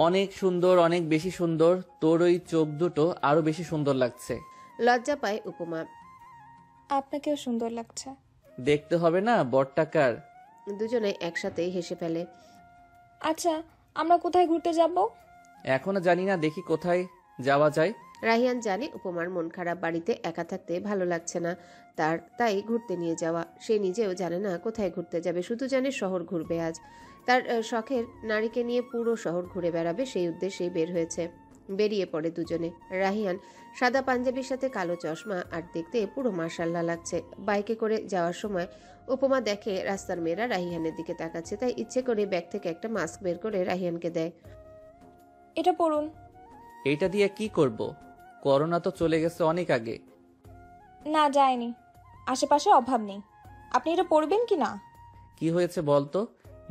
অনেক সুন্দর, অনেক বেশি সুন্দর। তোর ওই চোখ দুটো আরো বেশি সুন্দর লাগছে। লজ্জা পায় উপমা। আপনাকেও সুন্দর লাগছে। দেখতে হবে না বরটা কার? দুজনে একসাথেই হেসে ফেলে। আচ্ছা, আমরা কোথায় ঘুরতে যাব? এখনো জানি না, দেখি কোথায় যাওয়া যায়। রাহিয়ান জানে উপমার মন খারাপ, বাড়িতে একা থাকতে ভালো লাগছে না তার, তাই ঘুরতে নিয়ে যাওয়া। সে নিজেও জানে না কোথায় ঘুরতে যাবে, শুধু জানে শহর ঘুরবে আজ। তার শখের নারীকে নিয়ে পুরো শহর ঘুরে বেড়াবে, সেই উদ্দেশ্যেই বের হয়েছে। বেরিয়ে পড়ে দুজনে। রাহিয়ান সাদা পাঞ্জাবির সাথে কালো চশমা, আর দেখতে পুরো মার্শাল্লাহ লাগছে। বাইকে করে যাওয়ার সময় উপমা দেখে রাস্তার মেয়েরা রাহিয়ানের দিকে তাকাচ্ছে, তাই ইচ্ছে করে ব্যাগ থেকে একটা মাস্ক বের করে রাহিয়ানকে দেয়। এটা পড়ুন। এইটা দিয়ে কি করব? করোনা তো চলে গেছে অনেক আগে। না, যায়নি। আশেপাশে অভাব নেই। আপনি এটা পড়বেন কি না? কি হয়েছে বলতো?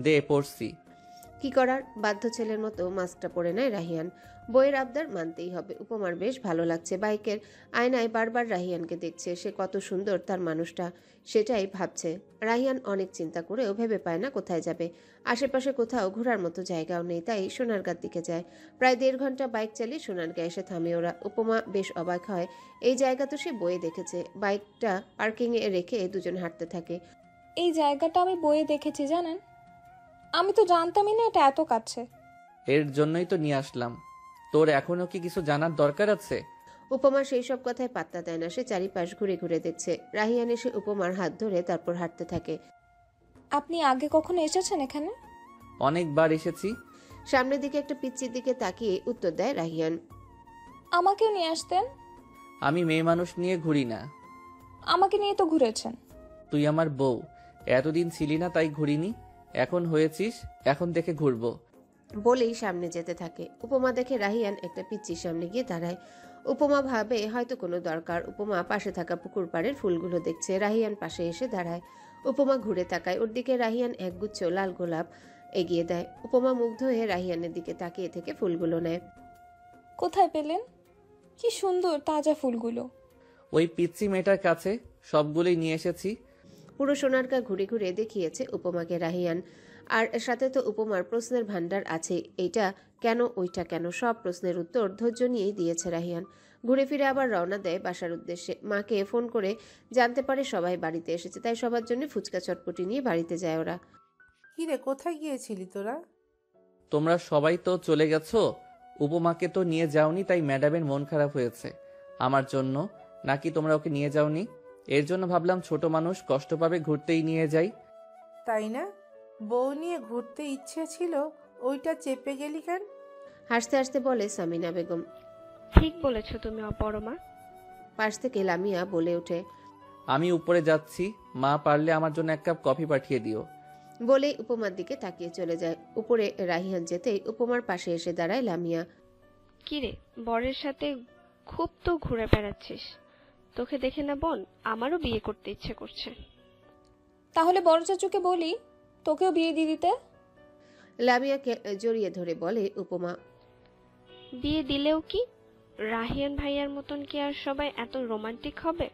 দে, পড়ছি। কি করার, বাধ্য ছেলের মতো মাস্কটা পরে নেয় রাহিয়ান। বইয়ের আবদার মানতেই হবে। উপমার বেশ ভালো লাগছে। বাইকের আয়নায় বারবার রাহিয়ানকে দেখছে, সে কত সুন্দর তার মানুষটা, সেটাই ভাবছে। রাহিয়ান অনেক চিন্তা করেও ভেবে পায় না কোথায় যাবে। আশেপাশে কোথাও ঘোরার মতো জায়গাও নেই, তাই সোনারগাঁর দিকে যায়। প্রায় 1.5 ঘন্টা বাইক চালিয়ে সোনারগাঁ এসে থামে ওরা। উপমা বেশ অবাক হয়, এই জায়গা তো সে বইয়ে দেখেছে। বাইকটা পার্কিংয়ে রেখে দুজন হাঁটতে থাকে। এই জায়গাটা আমি বইয়ে দেখেছি, জানেন? আমি তো জানতামই না এটা এত কাছে। এর জন্যই তো নিয়ে আসলাম। তোর এখনো কি কিছু জানার দরকার আছে? উপমা সেই সব কথায় পাত্তা দেয় না, সে চারিপাশ ঘুরে ঘুরে দেখছে। রাহিয়ান এসে উপমার হাত ধরে তারপর হাঁটতে থাকে। আপনি আগে কখনো এসেছেন এখানে? অনেকবার এসেছি। সামনের দিকে একটা পিচ্চির দিকে তাকিয়ে উত্তর দেয় রাহিয়ান। আমাকেও নিয়ে আসতেন। আমি মেয়ে মানুষ নিয়ে ঘুরি না। আমাকে নিয়ে তো ঘুরেছেন। তুই আমার বউ, এতদিন ছিলি না তাই ঘুরিনি। এখন হয়েছিস, এখন দেখে ঘুরবো। বলেই সামনে যেতে থাকে। উপমা দেখে রাহিয়ান একটা পিচ্চির সামনে গিয়ে দাঁড়ায়। উপমা ভাবে হয়তো কোনো দরকার। উপমা পাশে থাকা পুকুর পাড়ের ফুলগুলো দেখছে। রাহিয়ান পাশে এসে দাঁড়ায়। উপমা ঘুরে তাকায়, ওর দিকে রাহিয়ান একগুচ্ছ লাল গোলাপ এগিয়ে দেয়। উপমা মুগ্ধ হয়ে রাহিয়ানের দিকে তাকিয়ে থেকে ফুলগুলো নেয়। কোথায় পেলেন? কি সুন্দর তাজা ফুলগুলো। ওই পিচ্চি মেয়েটার কাছে সবগুলোই নিয়ে এসেছি। পুরো সোনারগাঁ ঘুরে ঘুরে দেখিয়েছে উপমাকে রাহিয়ান। আর সাথে তো উপমার প্রশ্নের ভান্ডার আছে, এইটা কেন ওইটা কেন, সব প্রশ্নের উত্তর ধৈর্য নিয়েই দিয়েছে রাহিয়ান। ঘুরে ফিরে আবার রওনা দেয় বাসার উদ্দেশ্যে। মাকে ফোন করে জানতে পারে সবাই বাড়িতে এসেছে, তাই সবার জন্য ফুচকা চটপটি নিয়ে বাড়িতে যায় ওরা। কিরে, কোথায় গিয়েছিলি তোরা? তোমরা সবাই তো চলে গেছো, উপমাকে তো নিয়ে যাওনি, তাই ম্যাডামের মন খারাপ হয়েছে আমার জন্য। নাকি তোমরা ওকে নিয়ে যাওনি? এর জন্য ভাবলাম ছোট মানুষ কষ্ট পাবে, ঘুরতেই নিয়ে যাই। তাই না? বউ নিয়ে ঘুরতে ইচ্ছে ছিল, ওইটা চেপে গেলি কেন? হাসতে হাসতে বলে সামিনা বেগম। ঠিক বলেছ তুমি অপরমা। পাশ থেকে লামিয়া বলে ওঠে। আমি উপরে যাচ্ছি, মা পারলে আমার জন্য 1 কাপ কফি পাঠিয়ে দিও। বলেই উপমার দিকে তাকিয়ে চলে যায়। উপরে রাহিয়ান যেতেই উপমার পাশে এসে দাঁড়ায় লামিয়া। কিরে, বরের সাথে খুব তো ঘুরে বেড়াচ্ছিস। তোকে দেখে না বোন, আমারও বিয়ে করতে ইচ্ছে করছে। তাহলে বড় চাচুকে বলি তোকেও বিয়ে দিয়ে দিতে। লামিয়াকে জড়িয়ে ধরে বলে উপমা। বিয়ে দিলেও কি রাহিয়ান ভাইয়ার মতন কি আর সবাই এত রোমান্টিক হবে?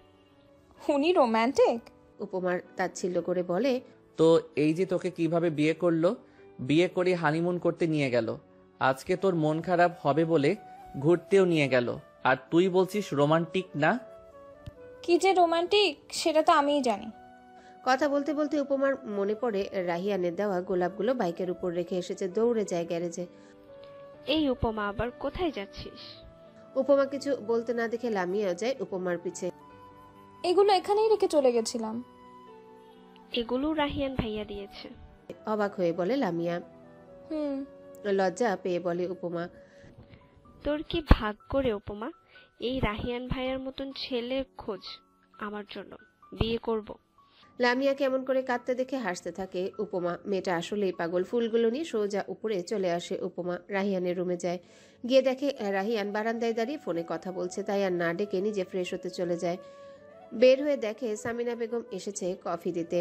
উনি রোম্যান্টিক? উপমার তাচ্ছিল্য করে বলে। তো এই যে তোকে কিভাবে বিয়ে করলো, বিয়ে করে হানিমুন করতে নিয়ে গেল, আজকে তোর মন খারাপ হবে বলে ঘুরতেও নিয়ে গেল, আর তুই বলছিস রোমান্টিক না? কি যে রোম্যান্টিক সেটা তো আমিই জানি। কথা বলতে বলতে উপমার মনে পড়ে রাহিয়ানের দেওয়া গোলাপগুলো বাইকের উপর রেখে এসেছে, দৌড়ে যায় গ্যারেজে। এই উপমা, আবার কোথায় যাচ্ছিস? উপমা কিছু বলতে না দেখে লামিয়াও যায় উপমার পিছে। এগুলো এখানেই রেখে চলে গেছিলাম। এগুলো রাহিয়ান ভাইয়া দিয়েছে। অবাক হয়ে বলে লামিয়া। হুম। লজ্জা পেয়ে বলে উপমা। তোর কি ভাগ্য রে উপমা, এই রাহিয়ান ভাইয়ার মতন ছেলে খোঁজ আমার জন্য। বিয়ে করব। লামিয়া কেমন করে কাঁদতে দেখে হাসতে থাকে উপমা। মেয়েটা আসলেই পাগল। ফুলগুলো নিয়ে সোজা উপরে চলে আসে উপমা। রাহিয়ানের রুমে যায়। গিয়ে দেখে রাহিয়ান বারান্দায় দাঁড়িয়ে ফোনে কথা বলছে, তাই আর না ডেকে নিজে ফ্রেশ হতে চলে যায়। বের হয়ে দেখে সামিনা বেগম এসেছে কফি দিতে।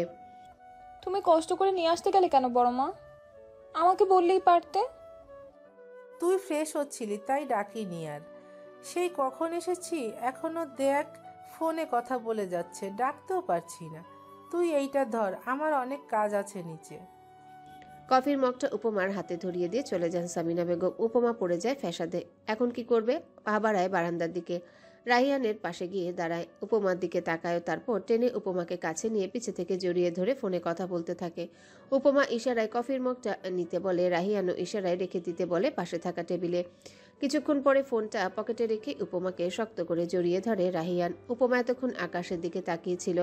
তুমি কষ্ট করে নিয়ে আসতে গেলে কেন বড় মা? আমাকে বললেই পারতে। তুই ফ্রেশ হচ্ছিলি তাই ডাকিনি আর। সেই কখন এসেছি, এখনো দেখ ফোনে কথা বলে যাচ্ছে, ডাকতেও পারছি না। তুই এইটা ধর, আমার অনেক কাজ আছে নিচে। কফির মগটা উপমার হাতে ধরিয়ে দিয়ে চলে যান সামিনা বেগম। উপমা পড়ে যায় ফ্যাসাদে। এখন কি করবে? পা বাড়ায় বারান্দার দিকে। রাহিয়ানের পাশে গিয়ে দাঁড়ায়, উপমার দিকে তাকায়, তারপর টেনে উপমাকে কাছে নিয়ে পিছে থেকে জড়িয়ে ধরে ফোনে কথা বলতে থাকে। উপমা ইশারায় কফির মগটা নিতে বলে, রাহিয়ানও ইশারায় রেখে দিতে বলে পাশে থাকা টেবিলে। কিছুক্ষণ পরে ফোনটা পকেটে রেখে উপমাকে শক্ত করে জড়িয়ে ধরে রাহিয়ান। উপমা এতক্ষণ আকাশের দিকে তাকিয়েছিল।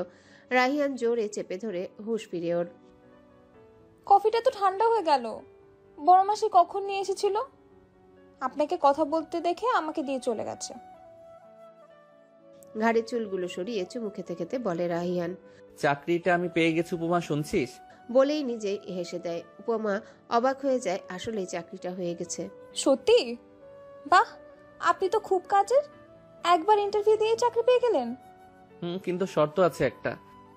রাহিয়ান জোরে চেপে ধরে হুঁশ ফিরে ওর। কফিটা তো ঠান্ডা হয়ে গেল। বড় মাসি কখন নিয়ে এসেছিল? আপনাকে কথা বলতে দেখে আমাকে দিয়ে চলে গেছে। ঘাড়ে চুলগুলো সরিয়ে চুমু খেতে খেতে বলে রাহিয়ান। চাকরিটা আমি পেয়ে গেছি উপমা, শুনছিস? বলেই নিজেই হেসে দেয়। উপমা অবাক হয়ে যায়, আসলেই চাকরিটা হয়ে গেছে। সত্যি? বাহ, আপনি তো খুব কাজের। একবার ইন্টারভিউ দিয়ে চাকরি পেয়ে গেলেন। কিন্তু শর্ত আছে একটা।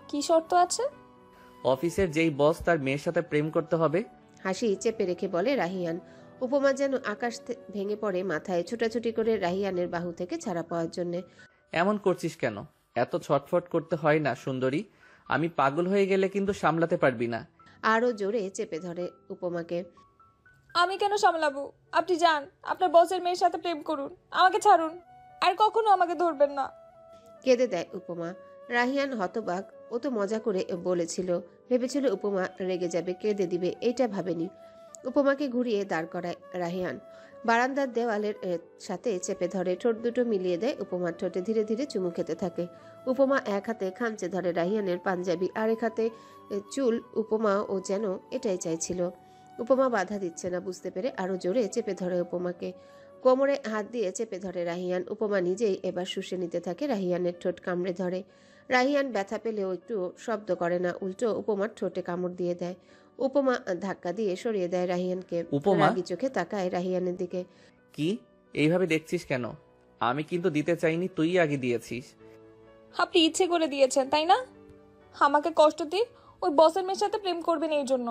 কি শর্ত আছে? অফিসের যেই বস তার মেয়ের সাথে প্রেম করতে হবে। হাসি চেপে রেখে বলে রাহিয়ান। উপমা যেন আকাশ ভেঙে পড়ে মাথায়, ছোটাছুটি করে রাহিয়ানের বাহু থেকে ছাড়া পাওয়ার জন্যে। এমন করছিস কেন? এত ছটফট করতে হয় না সুন্দরী। আমি পাগল হয়ে গেলে কিন্তু সামলাতে পারবি না। আরও জোরে চেপে ধরে উপমাকে। আমি কেন সামলাবো? আপনি যান, আপনার বসের মেয়ের সাথে প্রেম করুন, আমাকে ছাড়ুন, আর কখনো আমাকে ধরবেন না। কেঁদে দেয় উপমা। রাহিয়ান হতবাক। ও তো মজা করে বলেছিল, ভেবেছিল উপমা রেগে যাবে, কেঁদে দিবে, এইটা ভাবেনি। উপমাকে ঘুরিয়ে দাঁড় করায় রাহিয়ান। বারান্দার দেওয়ালের সাথে চেপে ধরে, ঠোঁট দুটো মিলিয়ে দেয় উপমার ঠোঁটে। ধীরে ধীরে চুমু খেতে থাকে। উপমা এক হাতে খামচে ধরে রাহিয়ানের পাঞ্জাবি, আরেক হাতে চুল। উপমা ও যেন এটাই চাইছিল। উপমা বাধা দিচ্ছে না বুঝতে পেরে আরো জোরে চেপে ধরে উপমাকে। কোমরে হাত দিয়ে চেপে ধরে রাহিয়ান। উপমা নিজেই এবার শুষে নিতে থাকে রাহিয়ানের ঠোঁট, কামড়ে ধরে। রাহিয়ান ব্যথা পেলেও একটু শব্দ করে না, উল্টো উপমার ঠোঁটে কামড় দিয়ে দেয়। উপমা ধাক্কা দিয়ে সরিয়ে দেয় রাহিয়ানকে। উপমা? রাগী চোখে তাকায় রাহিয়ানের দিকে। কি এইভাবে দেখছিস কেন? আমি কিন্তু দিতে চাইনি, তুই আগে দিয়েছিস। আপনি ইচ্ছে করে দিয়েছেন, তাই না? আমাকে কষ্ট দিয়ে ওই বসের মেয়ের সাথে প্রেম করবেন এই জন্য।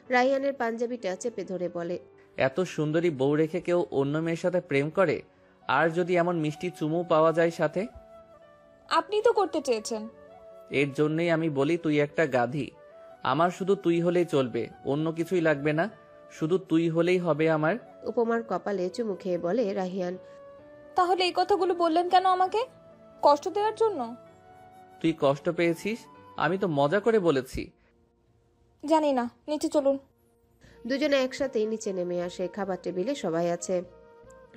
রাহিয়ানের পাঞ্জাবিটা চেপে ধরে বলে। এত সুন্দরী বউ রেখে কেউ অন্য মেয়ের সাথে প্রেম করে? আর যদি এমন মিষ্টি চুমু পাওয়া যায় সাথে? আপনি তো করতে চেয়েছেন। এর জন্যই আমি বলি তুই একটা গাধি। আমার শুধু তুই হলেই চলবে, অন্য কিছুই লাগবে না। শুধু তুই হলেই হবে আমার। উপমার কপালে চুমু খেয়ে বলে রাহিয়ান। তাহলে এই কথাগুলো বললেন কেন আমাকে? কষ্ট দেওয়ার জন্য? তুই কষ্ট পেয়েছিস? আমি তো মজা করে বলেছি। জানি না, নিচে চলুন। দুজনে একসাথেই নিচে নেমে আসে। খাবার টেবিলে সবাই আছে,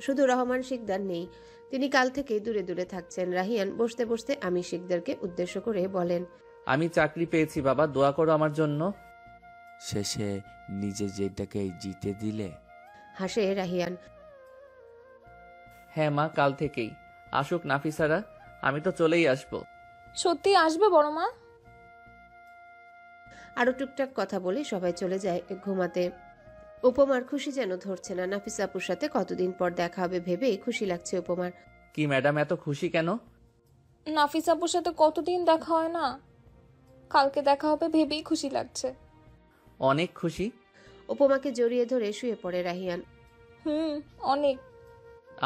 শুধু রহমান শিকদার নেই। তিনি কাল থেকে দূরে দূরে থাকছেন। রাহিয়ান বসতে বসতে আমি শিকদারকে উদ্দেশ্য করে বলেন। আমি চাকরি পেয়েছি বাবা, দোয়া করো আমার জন্য। শেষে নিজে যেটাকে জিতে দিলে। হাসে রাহিয়ান। হ্যাঁ মা, কাল থেকেই। আসুক নাফিসারা, আমি তো চলেই আসবো। সত্যি আসবে বড় মা? আরো টুকটাক কথা বলে সবাই চলে যায় ঘুমাতে। উপমার খুশি যেন ধরছে না। নাফিসা আপুর সাথে কতদিন পর দেখা হবে ভেবে খুশি লাগছে উপমার। কি ম্যাডাম এত খুশি কেন? নাফিস আপুর সাথে কতদিন দেখা হয় না, কালকে দেখা হবে ভেবেই খুশি লাগছে। অনেক খুশি। উপমাকে জড়িয়ে ধরে শুয়ে পড়ে রাহিয়ান। অনেক।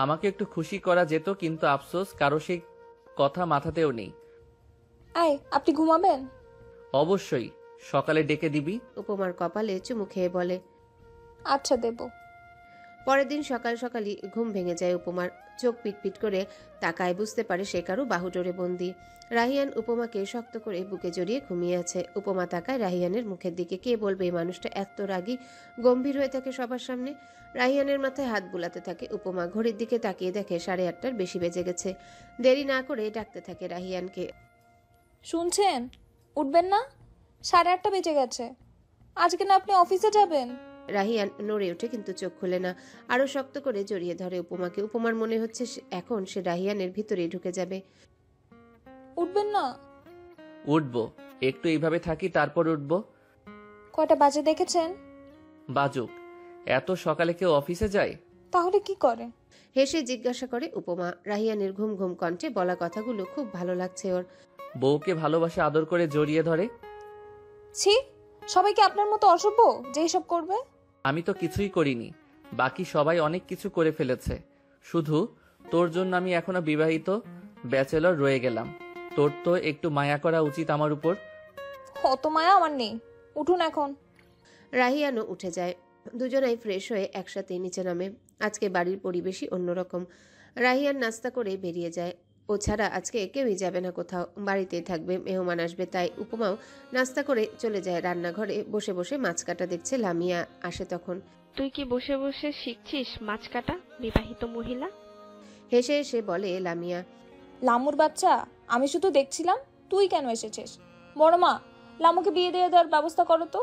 আমাকে একটু খুশি করা যেত, কিন্তু আফসোস কারো সেই কথা মাথাতেও নেই। আয়, আপনি ঘুমাবেন? অবশ্যই, সকালে ডেকে দিবি। উপমার কপালে চুমু খেয়ে বলে। আচ্ছা, দেব। পরের দিন সকাল সকালই ঘুম ভেঙে যায় উপমার। চোখ পিটপিট করে তাকায়, বুঝতে পারে সে কারো বাহুডোরে বন্দি। রাহিয়ান উপমাকে শক্ত করে বুকে জড়িয়ে ঘুমিয়ে আছে। উপমা তাকায় রাহিয়ানের মুখের দিকে। কে বলবে এই মানুষটা এত রাগী, গম্ভীর হয়ে থাকে সবার সামনে? রাহিয়ানের মাথায় হাত বুলাতে থাকে উপমা। ঘড়ির দিকে তাকিয়ে দেখে 8:30 বেশি বেজে গেছে। দেরি না করে ডাকতে থাকে রাহিয়ানকে। শুনছেন? উঠবেন না? 8:30 বেজে গেছে। আজকে না আপনি অফিসে যাবেন? রাহিয়ান নড়ে ওঠে, কিন্তু চোখ খুলে না। আরো শক্ত করে জড়িয়ে ধরে উপমাকে। উপমার মনে হচ্ছে এখন সে রাহিয়ানের ভিতরেই ঢুকে যাবে। উঠবেন না? উঠবো, একটু এইভাবে থাকি তারপর উঠবো। কয়টা বাজে দেখেছেন? বাজুক, এত সকালে কেউ অফিসে যায়? তাহলে কি করে? হেসে জিজ্ঞাসা করে উপমা। রাহিয়ানের ঘুম ঘুম কণ্ঠে বলা কথাগুলো খুব ভালো লাগছে ওর। বউকে ভালোবাসে, আদর করে জড়িয়ে ধরে। ছি, সবাই কি আপনার মতো অসভ্য যে এসব করবে? আমি তো কিছুই করিনি, বাকি সবাই অনেক কিছু করে ফেলেছে। শুধু তোর জন্য আমি এখনো বিবাহিত ব্যাচেলর রয়ে গেলাম। তোর তো একটু মায়া করা উচিত আমার উপর। অত মায়া আমার নেই, উঠুন এখন। রাহিয়ানও উঠে যায়। দুজনাই ফ্রেশ হয়ে একসাথে নিচে নামে। আজকে বাড়ির পরিবেশই অন্যরকম। রাহিয়ান নাস্তা করে বেরিয়ে যায়। ও ছাড়া আজকে কেউই যাবে না কোথাও, বাড়িতেই থাকবে, মেহমান আসবে, তাই উপমাও নাস্তা করে চলে যায় রান্নাঘরে। বসে বসে মাছ কাটা দেখছে। লামিয়া আসে তখন। তুই কি বসে বসে শিখছিস মাছ কাটা, বিবাহিত মহিলা? হেসে হেসে বলে লামিয়া। লামুর বাচ্চা, আমি শুধু দেখছিলাম, তুই কেন এসেছিস? বড় মা, লামুকে বিয়ে দিয়ে দেওয়ার ব্যবস্থা করো তো।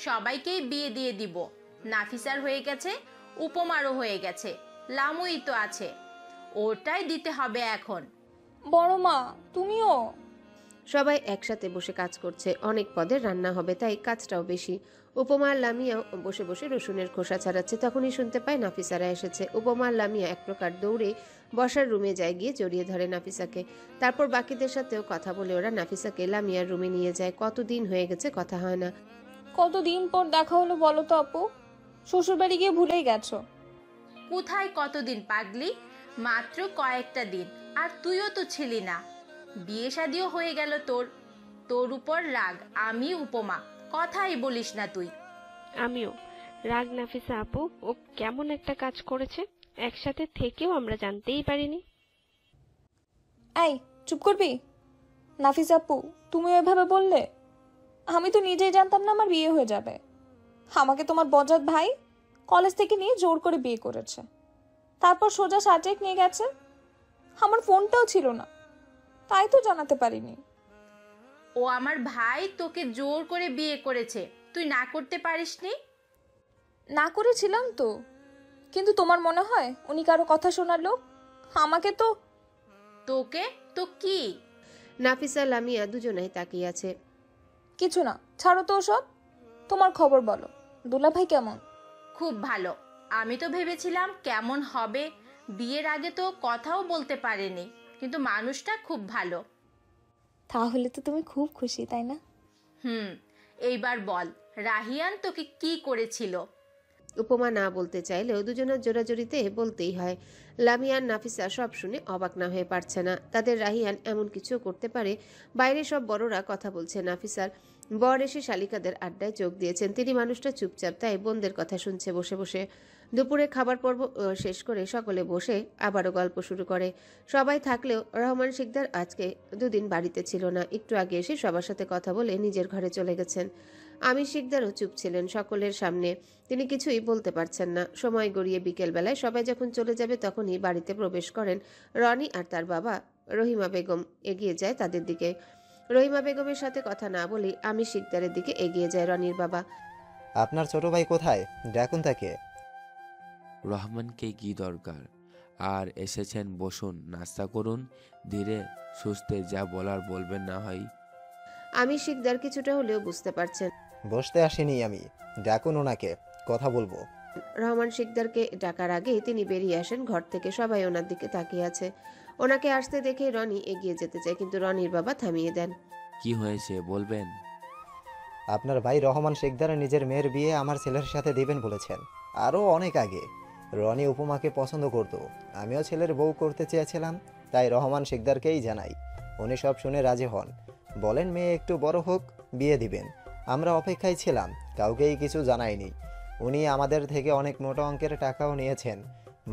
সবাইকেই বিয়ে দিয়ে দিব। নাফিসার হয়ে গেছে, উপমারও হয়ে গেছে, লামুই তো আছে, ওটাই দিতে হবে এখন। বড় মা, তুমিও। সবাই একসাথে বসে কাজ করছে। অনেক পদের রান্না হবে, তাই কাজটাও বেশি। উপমা আর লামিয়াও বসে বসে রসুনের খোসা ছাড়াচ্ছে। তখনই শুনতে পায় নাফিসারা এসেছে। উপমা আর লামিয়া এক প্রকার দৌড়ে বসার রুমে যায়, গিয়ে জড়িয়ে ধরে নাফিসাকে। তারপর বাকিদের সাথেও কথা বলে ওরা নাফিসাকে লামিয়ার রুমে নিয়ে যায়। কতদিন হয়ে গেছে কথা হয় না। কতদিন পর দেখা হলো বলো তো আপু? শ্বশুরবাড়ি গিয়ে ভুলেই গেছো। কোথায় কতদিন পাগলি, মাত্র কয়েকটা দিন। আর তুইও তো ছিলি না, বিয়ে শাদিও হয়ে গেল তোর। তোর উপর রাগ আমি উপমা, কথাই বলিস না তুই। আমিও রাগ নাফিসা আপু, ও কেমন একটা কাজ করেছে, একসাথে থেকেও আমরা জানতেই পারিনি। এই চুপ করবি? নাফিস আপু, তুমি এভাবে বললে? আমি তো নিজেই জানতাম না আমার বিয়ে হয়ে যাবে। আমাকে তোমার বজাত ভাই কলেজ থেকে নিয়ে জোর করে বিয়ে করেছে, তারপর সোজা সাজেক নিয়ে গেছে। আমার ফোনটাও ছিল না, তাই তো জানাতে পারিনি। ও আমার ভাই তোকে জোর করে বিয়ে করেছে, তুই না করতে পারিসনি? না করেছিলাম তো, কিন্তু তোমার মনে হয় উনি কারো কথা শোনার লোক? আমাকে তো। তোকে তো কি? নাফিসা লামিয়া দুজনেই তাকিয়ে আছে। কিছু না, ছাড়ো তো ওসব। তোমার খবর বলো, দুলা ভাই কেমন? খুব ভালো। আমি তো ভেবেছিলাম কেমন হবে, বিয়ের আগে তো কথাও বলতে পারেনি, কিন্তু মানুষটা খুব ভালো। তাহলে তো তুমি খুব খুশি, তাই না? এইবার বল, রাহিয়ান তোকে কি করেছিল? উপমা না বলতে চাইলেও দুজনের জোরাজোরিতে বলতেই হয়। লামিয়া আর নাফিসা সব শুনে অবাক না হয়ে পারছে না। তাদের রাহিয়ান এমন কিছু করতে পারে? বাইরে সব বড়রা কথা বলছে। নাফিসার বর এসে শালিকাদের আড্ডায় যোগ দিয়েছেন। তিনি মানুষটা চুপচাপ, তাই বোনদের কথা শুনছে বসে বসে। দুপুরে খাবার পর্ব শেষ করে সকলে বসে আবারও গল্প শুরু করে। সবাই থাকলেও রহমান শিকদার আজকে দুদিন বাড়িতে ছিল না। একটু আগে এসে সবার সাথে কথা বলে নিজের ঘরে চলে গেছেন। আমির শিকদারও চুপ ছিলেন সকলের সামনে। তিনি কিছুই বলতে পারছেন না। সময় গড়িয়ে বিকেলবেলায় সবাই যখন চলে যাবে তখনই বাড়িতে প্রবেশ করেন রনি আর তার বাবা। রহিমা বেগম এগিয়ে যায় তাদের দিকে। রহিমা বেগমের সাথে কথা না বলেই আমির শিকদারের দিকে এগিয়ে যায় রনির বাবা। আপনার ছোট ভাই কোথায়? ডাকুন তাকে। রহমানকে কি দরকার? আর এসেছেন, বসুন, নাস্তা করুন, ধীরে সুস্থে যা বলার বলবেন না হয়। আমির শিকদার কিছুটা হলেও বুঝতে পারছেন। বসতে আসিনি আমি, ডাকুন ওনাকে, কথা বলবো। রহমান শিকদারকে ডাকার আগেই তিনি বেরিয়ে আসেন ঘর থেকে। সবাই ওনার দিকে তাকিয়ে আছে। ওনাকে আসতে দেখে রনি এগিয়ে যেতে চায়, কিন্তু রনির বাবা থামিয়ে দেন। কি হয়েছে বলবেন? আপনার ভাই রহমান শিকদার নিজের মেয়ের বিয়ে আমার ছেলের সাথে দিবেন বলেছেন, আরও অনেক আগে। রনি উপমাকে পছন্দ করত, আমিও ছেলের বউ করতে চেয়েছিলাম, তাই রহমান শিকদারকেই জানাই। উনি সব শুনে রাজি হন, বলেন মেয়ে একটু বড় হোক, বিয়ে দিবেন। আমরা অপেক্ষায় ছিলাম, কাউকেই কিছু জানাইনি। উনি আমাদের থেকে অনেক মোটা অঙ্কের টাকাও নিয়েছেন।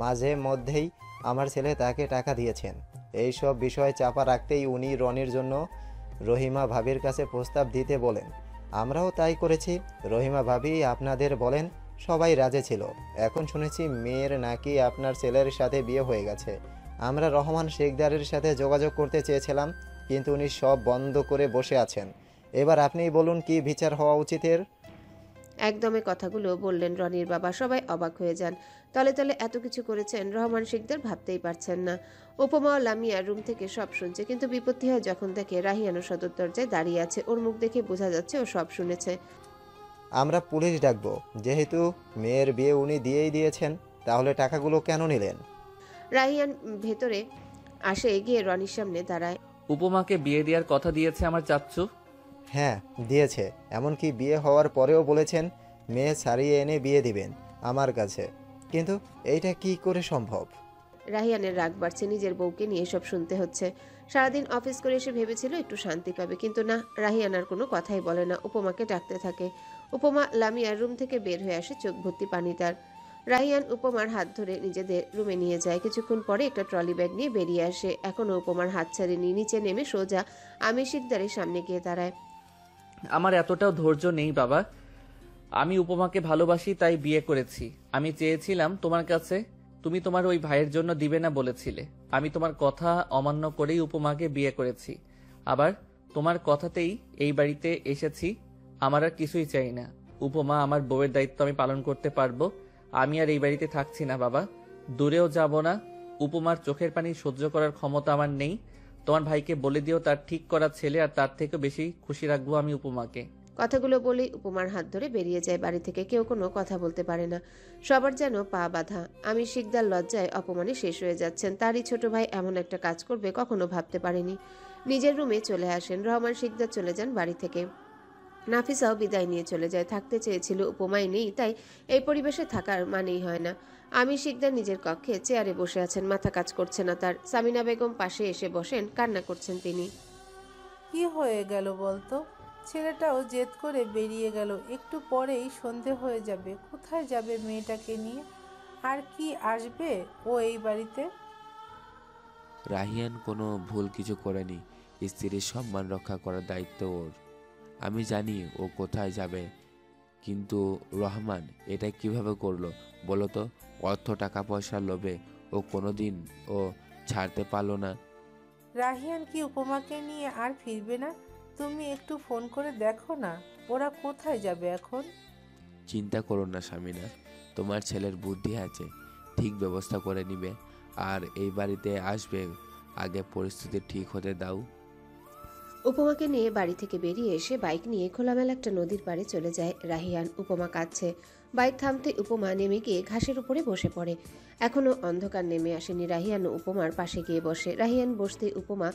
মাঝে মধ্যেই আমার ছেলে তাকে টাকা দিয়েছেন। এই সব বিষয় চাপা রাখতেই উনি রনির জন্য রহিমা ভাবির কাছে প্রস্তাব দিতে বলেন। আমরাও তাই করেছি। রহিমা ভাবি আপনাদের বলেন সবাই রাজি ছিল। এখন শুনেছি মেয়ের নাকি আপনার ছেলের সাথে বিয়ে হয়ে গেছে। আমরা রহমান শিকদারের সাথে যোগাযোগ করতে চেয়েছিলাম, কিন্তু উনি সব বন্ধ করে বসে আছেন। এবার আপনিই বলুন কি বিচার হওয়া উচিত এর? একদমে কথাগুলো বললেন রনির বাবা। সবাই অবাক হয়ে যান। তলে তলে এত কিছু করেছেন রহমান শিকদার ভাবতেই পারছেন না। উপমা ও লামিয়া রুম থেকে সব শুনছে, কিন্তু বিপত্তি হয় যখন দেখে রাহিয়ানও সদর দরজায় দাঁড়িয়ে আছে। ওর মুখ দেখে বোঝা যাচ্ছে ও সব শুনেছে। আমরা পুলিশ ডাকবো। যেহেতু মেয়ের বিয়ে উনি দিয়েই দিয়েছেন, তাহলে টাকাগুলো কেন নিলেন? রাহিয়ান ভেতরে আসে, গিয়ে রনির সামনে দাঁড়ায়। উপমাকে বিয়ে দেওয়ার কথা দিয়েছে আমার চাচ্চু। হ্যাঁ দিয়েছে, এমনকি বিয়ে হওয়ার পরেও বলেছেন মেয়ে ছাড়িয়ে এনে বিয়ে দিবেন আমার কাছে। কিন্তু এইটা কি করে সম্ভব? রাহিয়ানের রাগ বাড়ছে, নিজের বউকে নিয়ে সব শুনতে হচ্ছে। সারাদিন অফিস করে এসে ভেবেছিল একটু শান্তি পাবে, কিন্তু না, রাহিয়ান আর কোনো কথাই বলে না, উপমাকে ডাকতে থাকে। উপমা লামিয়ার রুম থেকে বের হয়ে আসে, চোখ ভর্তি পানি তার। রাহিয়ান উপমার হাত ধরে নিজেদের রুমে নিয়ে যায়। কিছুক্ষণ পরে একটা ট্রলি ব্যাগ নিয়ে বেরিয়ে আসে। এখনও উপমার হাত ছাড়েনি। নিচে নেমে সোজা আমির শিকদারের সামনে গিয়ে দাঁড়ায়। আমার এতটাও ধৈর্য নেই বাবা। আমি উপমাকে ভালোবাসি, তাই বিয়ে করেছি। আমি চেয়েছিলাম তোমার কাছে, তুমি তোমার ওই ভাইয়ের জন্য দিবে না বলেছিলে। আমি তোমার কথা অমান্য করেই উপমাকে বিয়ে করেছি। আবার তোমার কথাতেই এই বাড়িতে এসেছি। আমার আর কিছুই চাই না। উপমা আমার বউয়ের দায়িত্ব আমি পালন করতে পারবো। আমি আর এই বাড়িতে থাকছি না বাবা, দূরেও যাব না। উপমার চোখের পানি সহ্য করার ক্ষমতা আমার নেই। তোমার ভাইকে বলে দিও তার ঠিক করা ছেলে, আর তার থেকে বেশি খুশি রাখবো আমি উপমাকে। কথাগুলো বলেই উপমার হাত ধরে বেরিয়ে যায় বাড়ি থেকে। কেউ কোনো কথা বলতে পারে না, সবার যেন পা বাঁধা। আমির শিকদার লজ্জায় অপমানে শেষ হয়ে যাচ্ছেন। তারই ছোট ভাই এমন একটা কাজ করবে কখনো ভাবতে পারেনি। নিজের রুমে চলে আসেন। রহমান শিকদার চলে যান বাড়ি থেকে। নাফিসাও বিদায় নিয়ে চলে যায়। থাকতে চেয়েছিল, উপমাই নেই, তাই এই পরিবেশে থাকার মানেই হয় না। আমির শিকদার নিজের কক্ষে চেয়ারে বসে আছেন, মাথা কাজ করছে না তার। সামিনা বেগম পাশে এসে বসেন, কান্না করছেন তিনি। কি হয়ে গেল বলতো? ছেলেটাও জেদ করে বেরিয়ে গেল, একটু পরেই সন্ধে হয়ে যাবে। কোথায় যাবে মেয়েটাকে নিয়ে? আর কি আসবে ও এই বাড়িতে? রাহিয়ান কোনো ভুল কিছু করেনি। স্ত্রীর সম্মান রক্ষা করার দায়িত্ব ওর। আমি জানি ও কোথায় যাবে, কিন্তু রহমান এটা কিভাবে করলো বলো তো? অর্থ টাকা পয়সার লোভে ও কোনোদিন ও ছাড়তে পারলো না। রাহিয়ান কি উপমাকে নিয়ে আর ফিরবে না? তুমি একটু ফোন করে দেখো না, ওরা কোথায় যাবে এখন। চিন্তা করো না সামিনা, তোমার ছেলের বুদ্ধি আছে, ঠিক ব্যবস্থা করে নিবে। আর এই বাড়িতে আসবে, আগে পরিস্থিতি ঠিক হতে দাও। উপমাকে নিয়ে বাড়ি থেকে বেরিয়ে এসে বাইক নিয়ে খোলামেলা একটা নদীর পাড়ে চলে যায় রাহিয়ান। উপমা কাঁদছে। বাইক থামতে উপমা নেমে গিয়ে ঘাসের উপরে বসে পড়ে। এখনো অন্ধকার নেমে আসেনি। রাহিয়ান উপমার পাশে গিয়ে বসে। রাহিয়ান বসতে উপমা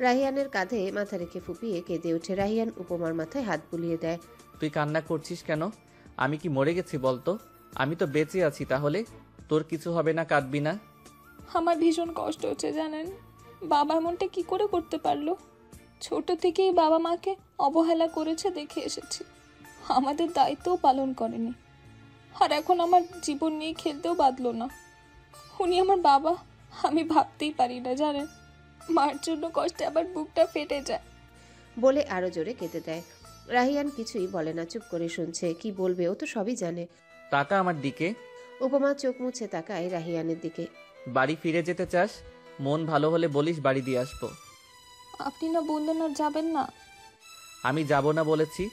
রাহিয়ানের কাঁধে মাথা রেখে ফুপিয়ে কেঁদে ওঠে। রাহিয়ান উপমার মাথায় হাত বুলিয়ে দেয়। তুই কান্না করছিস কেন? আমি কি মরে গেছি বলতো? আমি তো বেঁচে আছি, তাহলে তোর কিছু হবে না, কাঁদবি না। আমার ভীষণ কষ্ট হচ্ছে জানেন। বাবা এমনটা কি করে করতে পারলো? ছোট থেকেই বাবা মাকে অবহেলা করেছে দেখে এসেছি। আমাদের দায়িত্বও পালন করেনি। আর এখন আমার জীবন নিয়ে খেলতেও বাদলো না। উনি আমার বাবা, আমি ভাবতেই পারি না জানেন। মার জন্য কষ্টে আবার বুকটা ফেটে যায়। বলে আরো জোরে কেঁদে দেয়। রাহিয়ান কিছুই বলে না, চুপ করে শুনছে। কি বলবে, ও তো সবই জানে। টাকা আমার দিকে। উপমা চোখ মুছে তাকায় রাহিয়ানের দিকে। বাড়ি ফিরে যেতে চাস? মন ভালো হলে বলিস, বাড়ি দিয়ে আসবো। আপনি না বললেন আর যাবেন না? আমি যাব না বলেছি।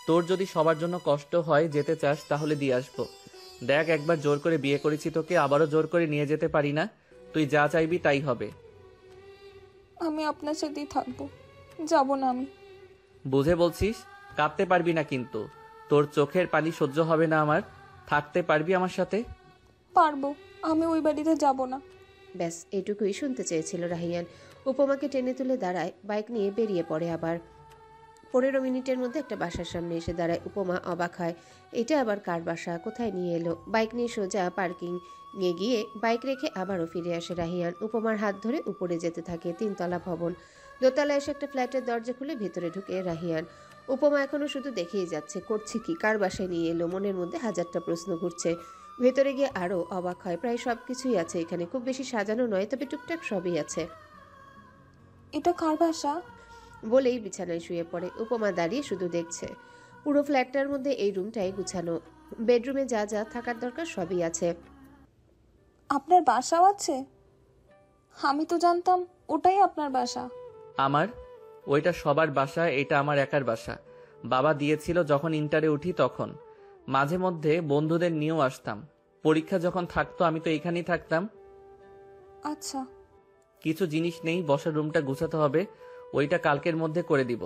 তোর যদি সবার জন্য কষ্ট হয়, যেতে চাস, তাহলে দিয়ে আসবো। দেখ, একবার জোর করে বিয়ে করেছি তোকে, আবারও জোর করে নিয়ে যেতে পারি না। তুই যা চাইবি তাই হবে। আমি আপনার সাথেই থাকবো, যাব না আমি। বুঝে বলছিস? কাঁদতে পারবি না কিন্তু। তোর চোখের পানি সহ্য হবে না আমার। থাকতে পারবি আমার সাথে? পারবো, আমি ওই বাড়িতে যাব না। ব্যাস এটুকুই শুনতে চেয়েছিল রাহিয়ান। উপমাকে টেনে তুলে দাঁড়ায়, বাইক নিয়ে বেরিয়ে পড়ে। আবার 15 মিনিটের মধ্যে একটা বাসার সামনে এসে দাঁড়ায়। উপমা অবাক হয়, এটা আবার কার বাসা, কোথায় নিয়ে এলো? বাইক নিয়ে সোজা পার্কিং নিয়ে গিয়ে বাইক রেখে আবারও ফিরে আসে রাহিয়ান। উপমার হাত ধরে উপরে যেতে থাকে। 3 তলা ভবন। দোতলায় এসে একটা ফ্ল্যাটের দরজা খুলে ভেতরে ঢুকে রাহিয়ান। উপমা এখনো শুধু দেখেই যাচ্ছে, করছে কি, কার বাসায় নিয়ে এলো। মনের মধ্যে হাজারটা প্রশ্ন ঘুরছে। ভেতরে গিয়ে আরও অবাক হয়, প্রায় সব কিছুই আছে এখানে। খুব বেশি সাজানো নয়, তবে টুকটাক সবই আছে। এটা কার বাসা? বলেই বিছানায় শুয়ে পড়ে। উপমা দাঁড়িয়ে শুধু দেখছে। পুরো ফ্ল্যাটটার মধ্যে এই রুমটাই গুছানো। বেডরুমে যা যা থাকার দরকার সবই আছে। আপনার বাসাও আছে? আমি তো জানতাম ওটাই আপনার বাসা। আমার? ওইটা সবার বাসা, এটা আমার একার বাসা। বাবা দিয়েছিল যখন ইন্টারে উঠি তখন। মাঝে মধ্যে বন্ধুদের নিয়েও আসতাম। পরীক্ষা যখন থাকতো আমি তো এখানেই থাকতাম। আচ্ছা। কিছু জিনিস নেই, বসার রুমটা গুছাতে হবে, ওইটা কালকের মধ্যে করে দিব।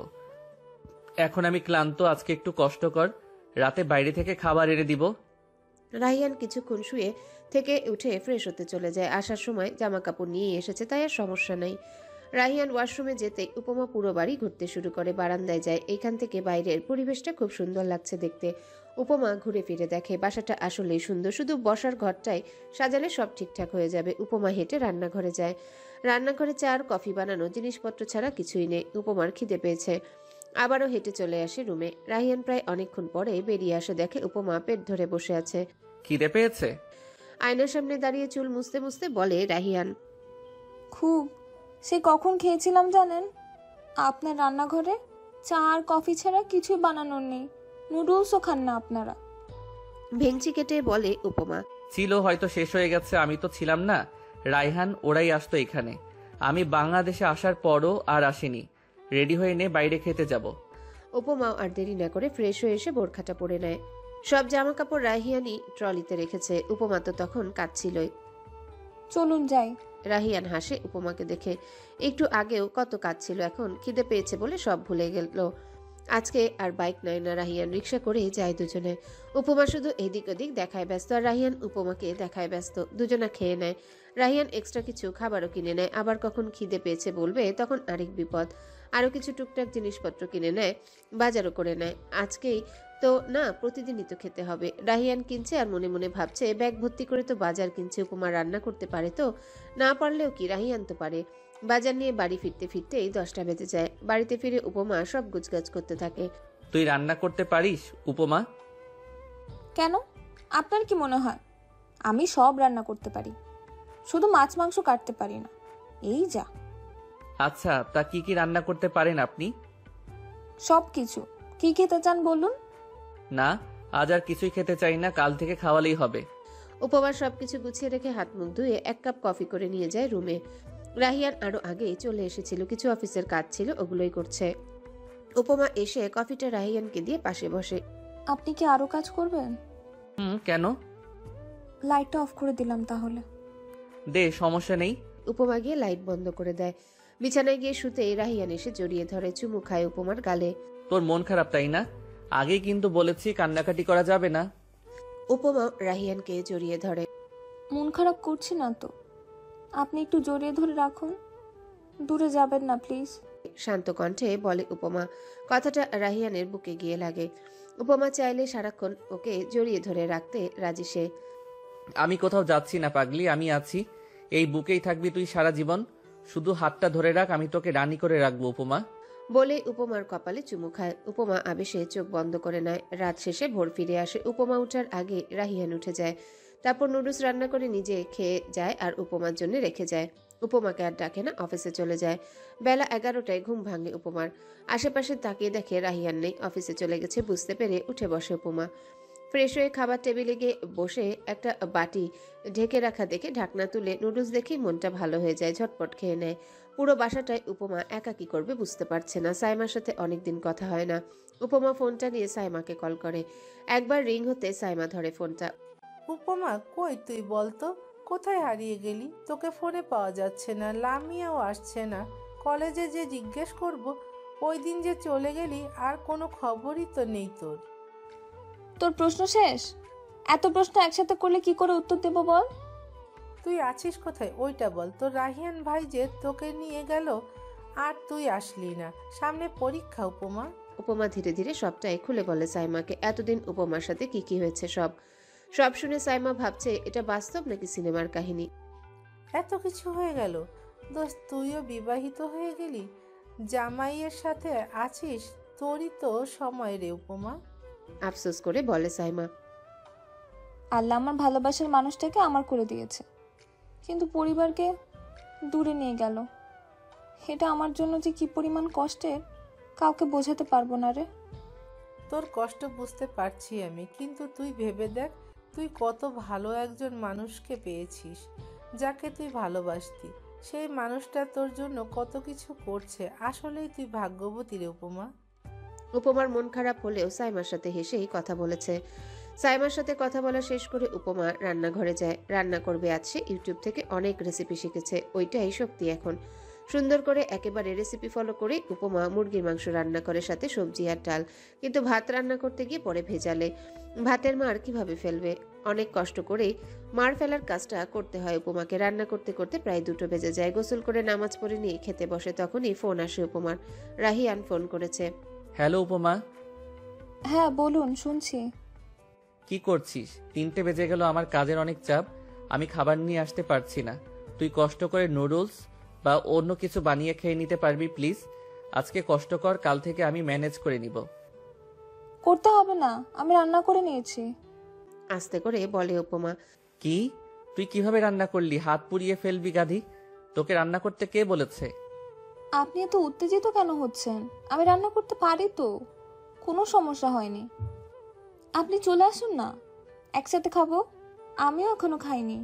এখন আমি ক্লান্ত, আজকে একটু কষ্ট কর। রাতে বাইরে থেকে খাবার এনে দিব। রাহিয়ান কিছুক্ষণ শুয়ে থেকে উঠে ফ্রেশ হতে চলে যায়। আসার সময় জামা কাপড় নিয়ে এসেছে, তাই আর সমস্যা নেই। রাহিয়ান ওয়াশরুমে যেতে উপমা পুরো বাড়ি ঘুরতে শুরু করে, বারান্দায় যায়। এইখান থেকে বাইরের পরিবেশটা খুব সুন্দর লাগছে দেখতে। উপমা ঘুরে ফিরে দেখে বাসাটা আসলেই সুন্দর, শুধু বসার ঘরটাই সাজালে সব ঠিকঠাক হয়ে যাবে। উপমা হেঁটে রান্নাঘরে যায়। রান্নাঘরে চা আর কফি বানানো জিনিসপত্র ছাড়া কিছুই নেই। উপমার খিদে পেয়েছে, আবারও হেঁটে চলে আসে রুমে। রাহিয়ান প্রায় অনেকক্ষণ পরে বেরিয়ে আসে, দেখে উপমা পেট ধরে বসে আছে। খিদে পেয়েছে? আয়নার সামনে দাঁড়িয়ে চুল মুছতে মুছতে বলে রাহিয়ান। খুব। সে কখন খেয়েছিলাম জানেন? আপনার রান্নাঘরে চা আর কফি ছাড়া কিছুই বানানোর নেই, নুডলসও খান না আপনারা। ভেঙচি কেটে বলে উপমা। ছিল, হয়তো শেষ হয়ে গেছে। আমি তো ছিলাম না, রায়হান ওরাই আসতো এখানে। আমি বাংলাদেশে আসার পরও আর আসেনি। রেডি হয়ে নে, বাইরে খেতে যাব। উপমাও আর দেরি না করে ফ্রেশ হয়ে এসে বোরখাটা পরে নেয়। সব জামা কাপড় রাহিয়ানই ট্রলিতে রেখেছে। উপমা তো তখন কাঁদছিলই। চলুন যাই। রাহিয়ান হাসে উপমাকে দেখে। একটু আগেও কত কাঁদছিল, এখন খিদে পেয়েছে বলে সব ভুলে গেল। আজকে আর বাইক নেয় না রাহিয়ান, রিক্সা করেই যায় দুজনে। উপমা শুধু এদিক ওদিক দেখায় ব্যস্ত, আর রাহিয়ান উপমাকে দেখায় ব্যস্ত। দুজনা খেয়ে নেয়। রাহিয়ান এক্সট্রা কিছু খাবারও কিনে নেয়, আবার কখন খিদে পেয়েছে বলবে তখন আরেক বিপদ। আরও কিছু টুকটাক জিনিসপত্র কিনে নেয়, বাজারও করে নেয়। আজকেই তো না, প্রতিদিনই তো খেতে হবে। রাহিয়ান কিনছে আর মনে মনে ভাবছে ব্যাগ ভর্তি করে তো বাজার কিনছে, উপমা রান্না করতে পারে তো? না পারলেও কি, রাহিয়ান তো পারে। বাজার নিয়ে বাড়ি ফিরতে ফিরতেই 10টা বেজে যায়। বাড়িতে ফিরে উপমা সব গুছগাছ করতে থাকে। তুই রান্না করতে পারিস উপমা? কেন? আপনার কি মনে হয় আমি সব রান্না করতে পারি? শুধু মাছ মাংস কাটতে পারি না, এই যা। আচ্ছা, তা কি কি রান্না করতে পারেন আপনি? সব কিছু। কি খেতে চান বলুন? না, আজ আর কিছুই খেতে চাই না, কাল থেকে খাওয়ালেই হবে। উপমা সবকিছু গুছিয়ে রেখে হাত মুখ ধুয়ে 1 কাপ কফি করে নিয়ে যায় রুমে। রাহিয়ান আরো আগেই চলে এসেছিল, কিছু অফিসের কাজ ছিল, ওগুলোই করছে। উপমা এসে কফিটা রাহিয়ানকে দিয়ে পাশে বসে। আপনি কি আরো কাজ করবেন? কেন? লাইটটা অফ করে দিলাম তাহলে। দে, সমস্যা নেই। উপমা গিয়ে লাইট বন্ধ করে দেয়। বিছানায় গিয়ে শুতেই রাহিয়ান এসে জড়িয়ে ধরে, চুমু খায় উপমার গালে। তোর মন খারাপ তাই না? আগেই কিন্তু বলেছি কান্নাকাটি করা যাবে না। উপমা রাহিয়ানকে জড়িয়ে ধরে। মন খারাপ করছি না তো, আপনি একটু জড়িয়ে ধরে রাখুন, দূরে যাবেন না প্লিজ। শান্ত কণ্ঠে বলে উপমা। কথাটা রাহিয়ানের বুকে গিয়ে লাগে। উপমা চাইলে সারাক্ষণ ওকে জড়িয়ে ধরে রাখতে রাজি সে। আমি কোথাও যাচ্ছি না পাগলি, আমি আছি। এই বুকেই থাকবি তুই সারা জীবন। শুধু হাতটা ধরে রাখ, আমি তোকে রানী করে রাখবো উপমা। বলে উপমার কপালে চুমু খায়। উপমা আবেশে চোখ বন্ধ করে নেয়। রাত শেষে ভোর ফিরে আসে। উপমা উঠার আগে রাহিয়ান উঠে যায়। তারপর নুডলস রান্না করে নিজে খেয়ে যায় আর উপমার জন্য রেখে যায়। উপমাকে আর ডাকে না, অফিসে চলে যায়। বেলা 11টায় ঘুম ভাঙে উপমার। আশেপাশে তাকিয়ে দেখে রাহিয়ান নেই, অফিসে চলে গেছে। বুঝতে পেরে উঠে বসে উপমা। ফ্রেশ হয়ে খাবার টেবিলে গিয়ে বসে একটা বাটি ঢেকে রাখা দেখে ঢাকনা তুলে নুডলস দেখেই মনটা ভালো হয়ে যায়, ঝটপট খেয়ে নেয়। পুরো বাসাটায় উপমা একা কি করবে বুঝতে পারছে না। সাইমার সাথে অনেকদিন কথা হয় না। উপমা ফোনটা নিয়ে সাইমাকে কল করে। একবার রিং হতে সাইমা ধরে ফোনটা। উপমা কই তুই বলতো, কোথায় হারিয়ে গেলি? তোকে ফোনে পাওয়া যাচ্ছে না, লামিয়াও আসছে না। কলেজে যে জিজ্ঞেস করব, ওই দিন যে চলে গেলি আর কোনো খবরই তো নেই তোর। তোর প্রশ্ন শেষ? এত প্রশ্ন একসাথে করলে কি করে উত্তর দেব বল? তুই আছিস কোথায় ওইটা বল। তোর রাহিয়ান ভাই যে তোকে নিয়ে গেল আর তুই আসলি না, সামনে পরীক্ষা উপমা। উপমা ধীরে ধীরে সবটাই খুলে বলে সাইমাকে। এতদিন উপমার সাথে কি কি হয়েছে সব সব শুনে সাইমা ভাবছে এটা বাস্তব নাকি সিনেমার কাহিনী। এত কিছু হয়ে গেল দোস্ত, তুইও বিবাহিত হয়ে গেলি, জামাইয়ের সাথে আছিস, তোরই তো সময় রে উপমা। আফসোস করে বলে সাইমা। আল্লাহ আমার ভালোবাসার মানুষটাকে আমার করে দিয়েছে, কিন্তু পরিবারকে দূরে নিয়ে গেল। এটা আমার জন্য যে কি পরিমাণ কষ্টের কাউকে বোঝাতে পারবো না রে। তোর কষ্ট বুঝতে পারছি আমি, কিন্তু তুই ভেবে দেখ, তুই কত ভালো একজন মানুষকে পেয়েছিস, যাকে তুই ভালোবাসতি। সেই মানুষটা তোর জন্য কত কিছু করছে। আসলেই তুই ভাগ্যবতী রে উপমা। উপমার মন খারাপ হলেও সাইমার সাথে হেসেই কথা বলেছে। সাইমার সাথে কথা বলা শেষ করে উপমা রান্নাঘরে যায়। রান্না করবে আজ সে। ইউটিউব থেকে অনেক রেসিপি শিখেছে, ওইটাই শক্তি এখন। সুন্দর করে একেবারে রেসিপি ফলো করে উপমা মুরগির মাংস রান্না করে, সাথে সবজি আর ডাল। কিন্তু ভাত রান্না করতে গিয়ে পরে ভেজালে। ভাতের মার কিভাবে ফেলবে? অনেক কষ্ট করেই মার ফেলার কাজটা করতে হয় উপমাকে। রান্না করতে করতে প্রায় 2টো বেজে যায়। গোসল করে নামাজ পড়ে নিয়ে খেতে বসে, তখনই ফোন আসে উপমার। রাহিয়ান ফোন করেছে। হ্যালো উপমা, হ্যাঁ বলুন, শুনছি। কি করছিস? 3টে বেজে গেল, আমার কাজের অনেক চাপ, আমি খাবার নিয়ে আসতে পারছি না। তুই কষ্ট করে নুডলস বা অন্য কিছু বানিয়ে খেয়ে নিতে পারবি প্লিজ? আজকে কষ্ট কর, কাল থেকে আমি ম্যানেজ করে নিব। করতে হবে না, আমি রান্না করে নিয়েছি। আস্তে করে বলে উপমা। কি? তুই কিভাবে রান্না করলি? হাত পুড়িয়ে ফেলবি গাধি। তোকে রান্না করতে কে বলেছে? আপনি এত উত্তেজিত কেন হচ্ছেন? আমি রান্না করতে পারি তো, কোনো সমস্যা হয়নি। আপনি চলে আসুন না, একসাথে খাবো। আমিও এখনো খাইনি।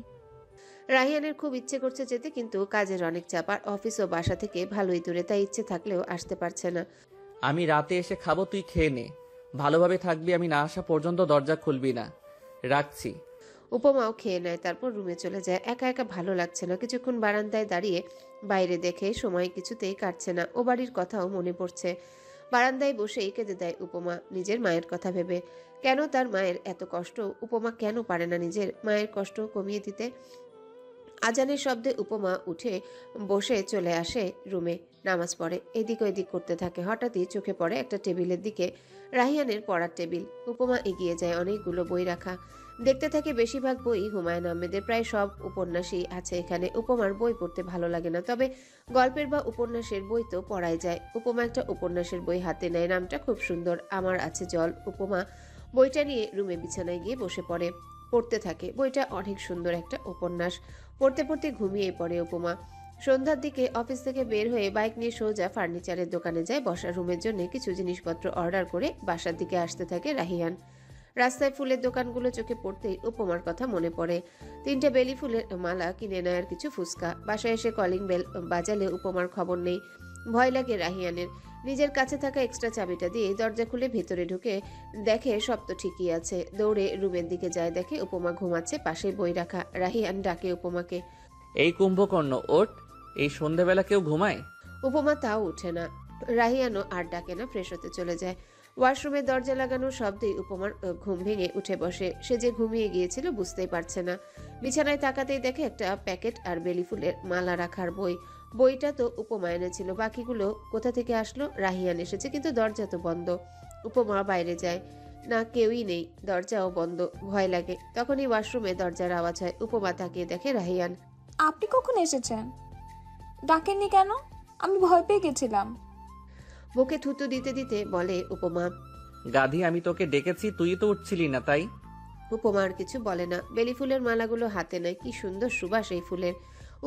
রাহিয়ানের খুব ইচ্ছে করছে যেতে, কিন্তু কাজের অনেক চাপ আর অফিস ও বাসা থেকে ভালোই দূরে, তাই ইচ্ছে থাকলেও আসতে পারছে না। আমি রাতে এসে খাবো, তুই খেয়ে নে। ভালোভাবে থাকবি, আমি না আসা পর্যন্ত দরজা খুলবি না। রাখছি। উপমাও খেয়ে নেয়, তারপর রুমে চলে যায়। একা একা ভালো লাগছে না। কিছুক্ষণ বারান্দায় দাঁড়িয়ে বাইরে দেখে সময় কিছুতেই কাটছে না। ও বাড়ির কথাও মনে পড়ছে। বারান্দায় বসেই কেঁদে দেয় উপমা, নিজের মায়ের কথা ভেবে। কেন তার মায়ের এত কষ্ট? উপমা কেন পারে না নিজের মায়ের কষ্ট কমিয়ে দিতে? আজানের শব্দে উপমা উঠে বসে চলে আসে রুমে, নামাজ পড়ে, এদিক ওদিক করতে থাকে। হঠাৎই চোখে পড়ে একটা টেবিলের দিকে, রাহিয়ানের পড়ার টেবিল। উপমা এগিয়ে যায়, অনেকগুলো বই রাখা। দেখতে থাকে বেশিরভাগ বই হুমায়ুন আহমেদের, প্রায় সব উপন্যাসই আছে এখানে। উপমার বই পড়তে ভালো লাগে না, তবে গল্পের বা উপন্যাসের বই তো পড়াই যায়। উপমা একটা উপন্যাসের বই হাতে নেয়, নামটা খুব সুন্দর, আমার আছে জল। উপমা বইটা নিয়ে রুমে বিছানায় গিয়ে বসে পড়ে, পড়তে থাকে। বইটা অনেক সুন্দর একটা উপন্যাস। পড়তে পড়তে ঘুমিয়ে পড়ে উপমা। সন্ধ্যার দিকে অফিস থেকে বের হয়ে বাইক নিয়ে সোজা ফার্নিচারের দোকানে যায় বসার রুমের জন্য কিছু জিনিসপত্র অর্ডার করে বাসার দিকে আসতে থাকে রাহিয়ান। রাস্তায় ফুলের দোকানগুলো চোখে পড়তেই উপমার কথা মনে পড়ে। 3টে বেলি ফুলের মালা কিনে নেয় আর কিছু ফুচকা। বাসায় এসে কলিং বেল বাজালে উপমার খবর নেই। ভয় লাগে রাহিয়ানের। নিজের কাছে থাকা এক্সট্রা চাবিটা দিয়ে দরজা খুলে ভেতরে ঢুকে দেখে সব তো ঠিকই আছে। দৌড়ে রুমের দিকে যায়, দেখে উপমা ঘুমাচ্ছে, পাশে বই রাখা। রাহিয়ান ডাকে উপমাকে। এই কুম্ভকর্ণ ওঠ, এই সন্ধেবেলা কেউ ঘুমায়? উপমা তাও উঠে না। রাহিয়ানও আর ডাকে না, ফ্রেশ হতে চলে যায়। ওয়াশরুমের দরজা লাগানোর শব্দেই উপমার ঘুম ভেঙে উঠে বসে। সে যে ঘুমিয়ে গিয়েছিল বুঝতেই পারছে না। বিছানায় তাকাতেই দেখে একটা প্যাকেট আর বেলি ফুলের মালা রাখার বই। বইটা তো উপমা এনেছিল, বাকিগুলো কোথা থেকে আসলো? রাহিয়ান এসেছে, কিন্তু দরজা তো বন্ধ। উপমা বাইরে যায়, না কেউই নেই, দরজাও বন্ধ। ভয় লাগে। তখনই ওয়াশরুমে দরজার আওয়াজ হয়। উপমা তাকিয়ে দেখে রাহিয়ান। আপনি কখন এসেছেন? ডাকেননি কেন? আমি ভয় পেয়ে গেছিলাম। বুকে থুতু দিতে দিতে বলে উপমা। গাধি, আমি তোকে ডেকেছি, তুই তো উঠছিলি না তাই। উপমা আর কিছু বলে না। বেলি ফুলের মালাগুলো হাতে নেয়, কি সুন্দর সুবাস এই ফুলের।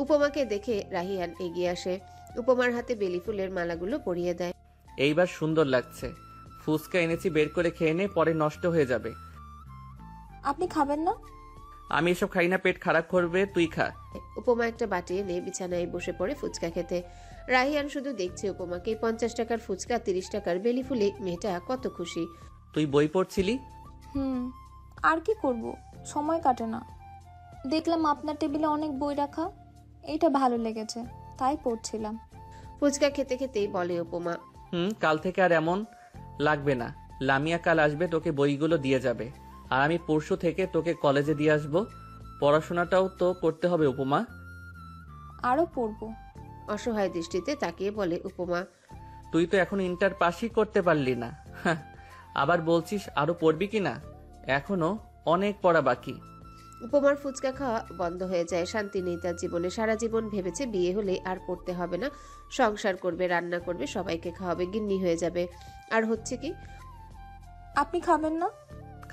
উপমাকে দেখে রাহিয়ান এগিয়ে আসে, উপমার হাতে বেলি ফুলের মালাগুলো পরিয়ে দেয়। এইবার সুন্দর লাগছে। ফুচকা এনেছি, বের করে খেয়ে নে, পরে নষ্ট হয়ে যাবে। আপনি খাবেন না? আমি এসব খাই না, পেট খারাপ করবে, তুই খা। উপমা একটা বাটি এনে বিছানায় বসে পড়ে ফুচকা খেতে। রাহিয়ান শুধু দেখছে উপমাকে। 50 টাকার ফুচকা, 30 টাকার বেলি ফুলে মেয়েটা কত খুশি। তুই বই পড়ছিলি? আর কি করব, সময় কাটে না। দেখলাম আপনার টেবিলে অনেক বই রাখা, এইটা ভালো লেগেছে, তাই পড়ছিলাম। ফুচকা খেতে খেতেই বলে উপমা। কাল থেকে আর এমন লাগবে না। লামিয়া কাল আসবে, তোকে বইগুলো দিয়ে যাবে, আর আমি পরশু থেকে তোকে কলেজে দিয়ে আসবো। পড়াশোনাটাও তো করতে হবে উপমা। আরো পড়বো। অসহায় দৃষ্টিতে তাকিয়ে বলে উপমা। তুই তো এখন ইন্টার পাসই করতে পারলি না, আবার বলছিস আরো পড়বি কিনা? এখনো অনেক পড়া বাকি। উপমার ফুচকা খাওয়া বন্ধ হয়ে যায়। শান্তি নেই তার জীবনে। সারা জীবন ভেবেছে বিয়ে হলে আর পড়তে হবে না, সংসার করবে, রান্না করবে, সবাইকে খাওয়াবে, গিন্নি হয়ে যাবে। আর হচ্ছে কি? আপনি খাবেন না?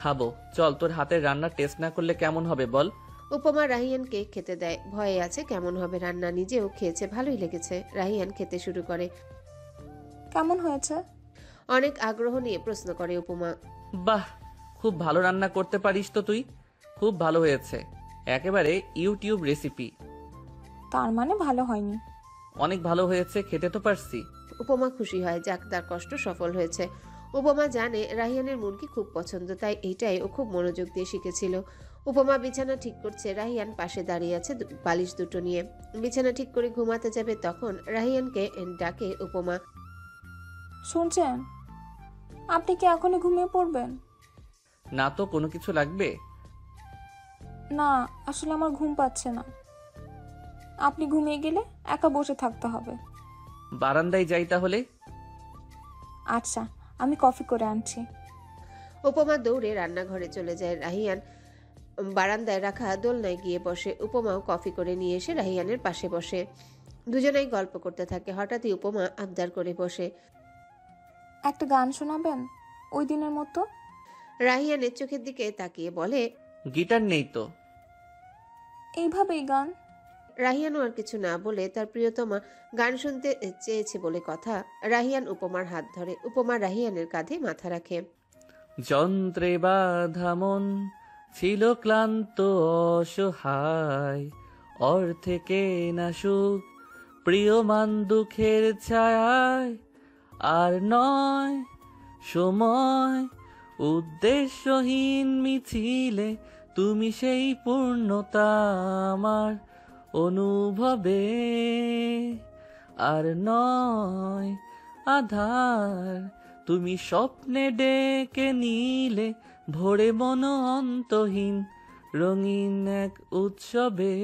খাবো, চল। তোর হাতের রান্না টেস্ট না করলে কেমন হবে বল? উপমা রাহিয়ানকে খেতে দেয়। ভয়ে আছে কেমন হবে রান্না। নিজেও খেয়েছে, ভালোই লেগেছে। রাহিয়ান খেতে শুরু করে। কেমন হয়েছে? অনেক আগ্রহ নিয়ে প্রশ্ন করে উপমা। বাহ, খুব ভালো রান্না করতে পারিস তো তুই। খুব ভালো হয়েছে, একেবারে ইউটিউব রেসিপি। তার মানে ভালো হয়নি? অনেক ভালো হয়েছে, খেতে তো পারছি। উপমা খুশি হয়, যাক তার কষ্ট সফল হয়েছে। উপমা জানে রাহিয়ানের মুরগি খুব পছন্দ, তাই এইটাই ও খুব মনোযোগ দিয়ে শিখেছিল। উপমা বিছানা ঠিক করছে, রাহিয়ান পাশে দাঁড়িয়ে আছে বালিশ দুটো নিয়ে। বিছানা ঠিক করে ঘুমাতে যাবে তখন রাহিয়ানকে ডাকে উপমা। শুনছেন, আপনি কি এখনই ঘুমিয়ে পড়বেন? না তো, কোনো কিছু লাগবে? না, আসলে আমার ঘুম পাচ্ছে না। আপনি ঘুমিয়ে গেলে একা বসে থাকতে হবে। বারান্দায় যাই তাহলে। আচ্ছা, আমি কফি করে আনছি। উপমা দৌড়ে রান্নাঘরে চলে যায়। রাহিয়ান বারান্দায় রাখা দোলনায় গিয়ে বসে। উপমাও কফি করে নিয়ে এসে রাহিয়ানের পাশে বসে। দুজনেই গল্প করতে থাকে। হঠাৎই উপমা আবদার করে বসে। একটা গান শোনাবেন, ওই দিনের মতো? রাহিয়ানের চোখের দিকে তাকিয়ে বলে, গিটার নেই তো। এইভাবেই গান। রাহিয়ানও আর কিছু না বলে তার প্রিয়তমা গান শুনতে চেয়েছে বলে কথা। রাহিয়ান উপমার হাত ধরে। উপমা রাহিয়ানের কাঁধে মাথা রাখে। যন্ত্রে বাঁধা মন ছিল ক্লান্ত অসহায়, অর্থে কেনা সুখ প্রিয়মান দুঃখের ছায়ায়। আর নয় সময় উদ্দেশ্যহীন মিছিলে, তুমি সেই পূর্ণতা আমার অনুভবে। আর নয় আধার, তুমি স্বপ্নে ডেকে নিলে ভোরে মন অন্তহীন রঙিন এক উৎসবে।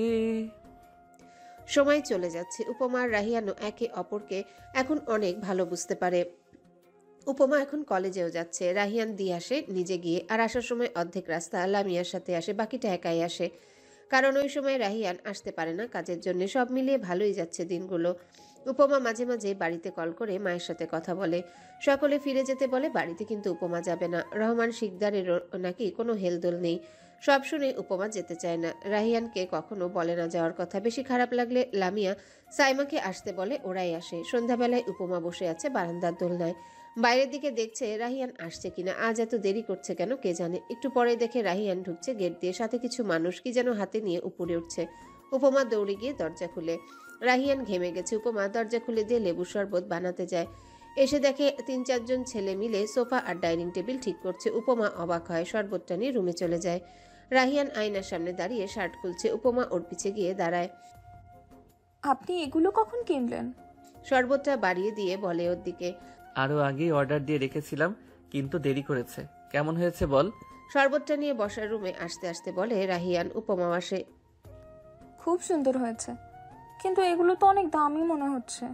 সময় চলে যাচ্ছে। উপমা আর রাহিয়ানও একে অপরকে এখন অনেক ভালো বুঝতে পারে। উপমা এখন কলেজেও যাচ্ছে। রাহিয়ান দিয়ে আসে নিজে গিয়ে, আর আসার সময় অর্ধেক রাস্তা লামিয়ার সাথে আসে, বাকিটা একাই আসে। কারণ ওই সময় রাহিয়ান আসতে পারে না কাজের জন্য। সব মিলিয়ে ভালোই যাচ্ছে দিনগুলো। উপমা মাঝে মাঝে বাড়িতে কল করে মায়ের সাথে কথা বলে। সকলে ফিরে যেতে বলে বাড়িতে, কিন্তু উপমা যাবে না। রহমান শিকদারেরও নাকি কোনো হেলদোল নেই। সব শুনে উপমা যেতে চায় না। রাহিয়ানকে কখনো বলে না যাওয়ার কথা। বেশি খারাপ লাগলে লামিয়া সাইমাকে আসতে বলে, ওরাই আসে। সন্ধ্যাবেলায় উপমা বসে আছে বারান্দার দোলনায়, বাইরের দিকে দেখছে রাহিয়ান আসছে কিনা। আজ এত দেরি করছে কেন কে জানে। একটু পরে দেখে রাহিয়ান ঢুকছে গেট দিয়ে, সাথে কিছু মানুষ কি যেন হাতে নিয়ে উপরে উঠছে। উপমা দৌড়ে গিয়ে দরজা খুলে। রাহিয়ান ঘেমে গেছে। উপমা দরজা খুলে দিয়ে লেবু শরবত বানাতে যায়। এসে দেখে 3-4 ছেলে মিলে সোফা আর ডাইনিং টেবিল ঠিক করছে। উপমা অবাক হয়, শরবতটা নিয়ে রুমে চলে যায়। রাহিয়ান আয়নার সামনে দাঁড়িয়ে শার্ট খুলছে। উপমা ওর পিছে গিয়ে দাঁড়ায়। আপনি এগুলো কখন কিনলেন? শরবতটা বাড়িয়ে দিয়ে বলে ওর দিকে। আরো আগেই অর্ডার দিয়ে রেখেছিলাম, কিন্তু দেরি করেছে। কেমন হয়েছে বল? শরবতটা নিয়ে বসার রুমে আসতে আসতে বলে রাহিয়ান। উপমা আসে। খুব সুন্দর হয়েছে, কিন্তু এগুলো তো অনেক দামি মনে হচ্ছে।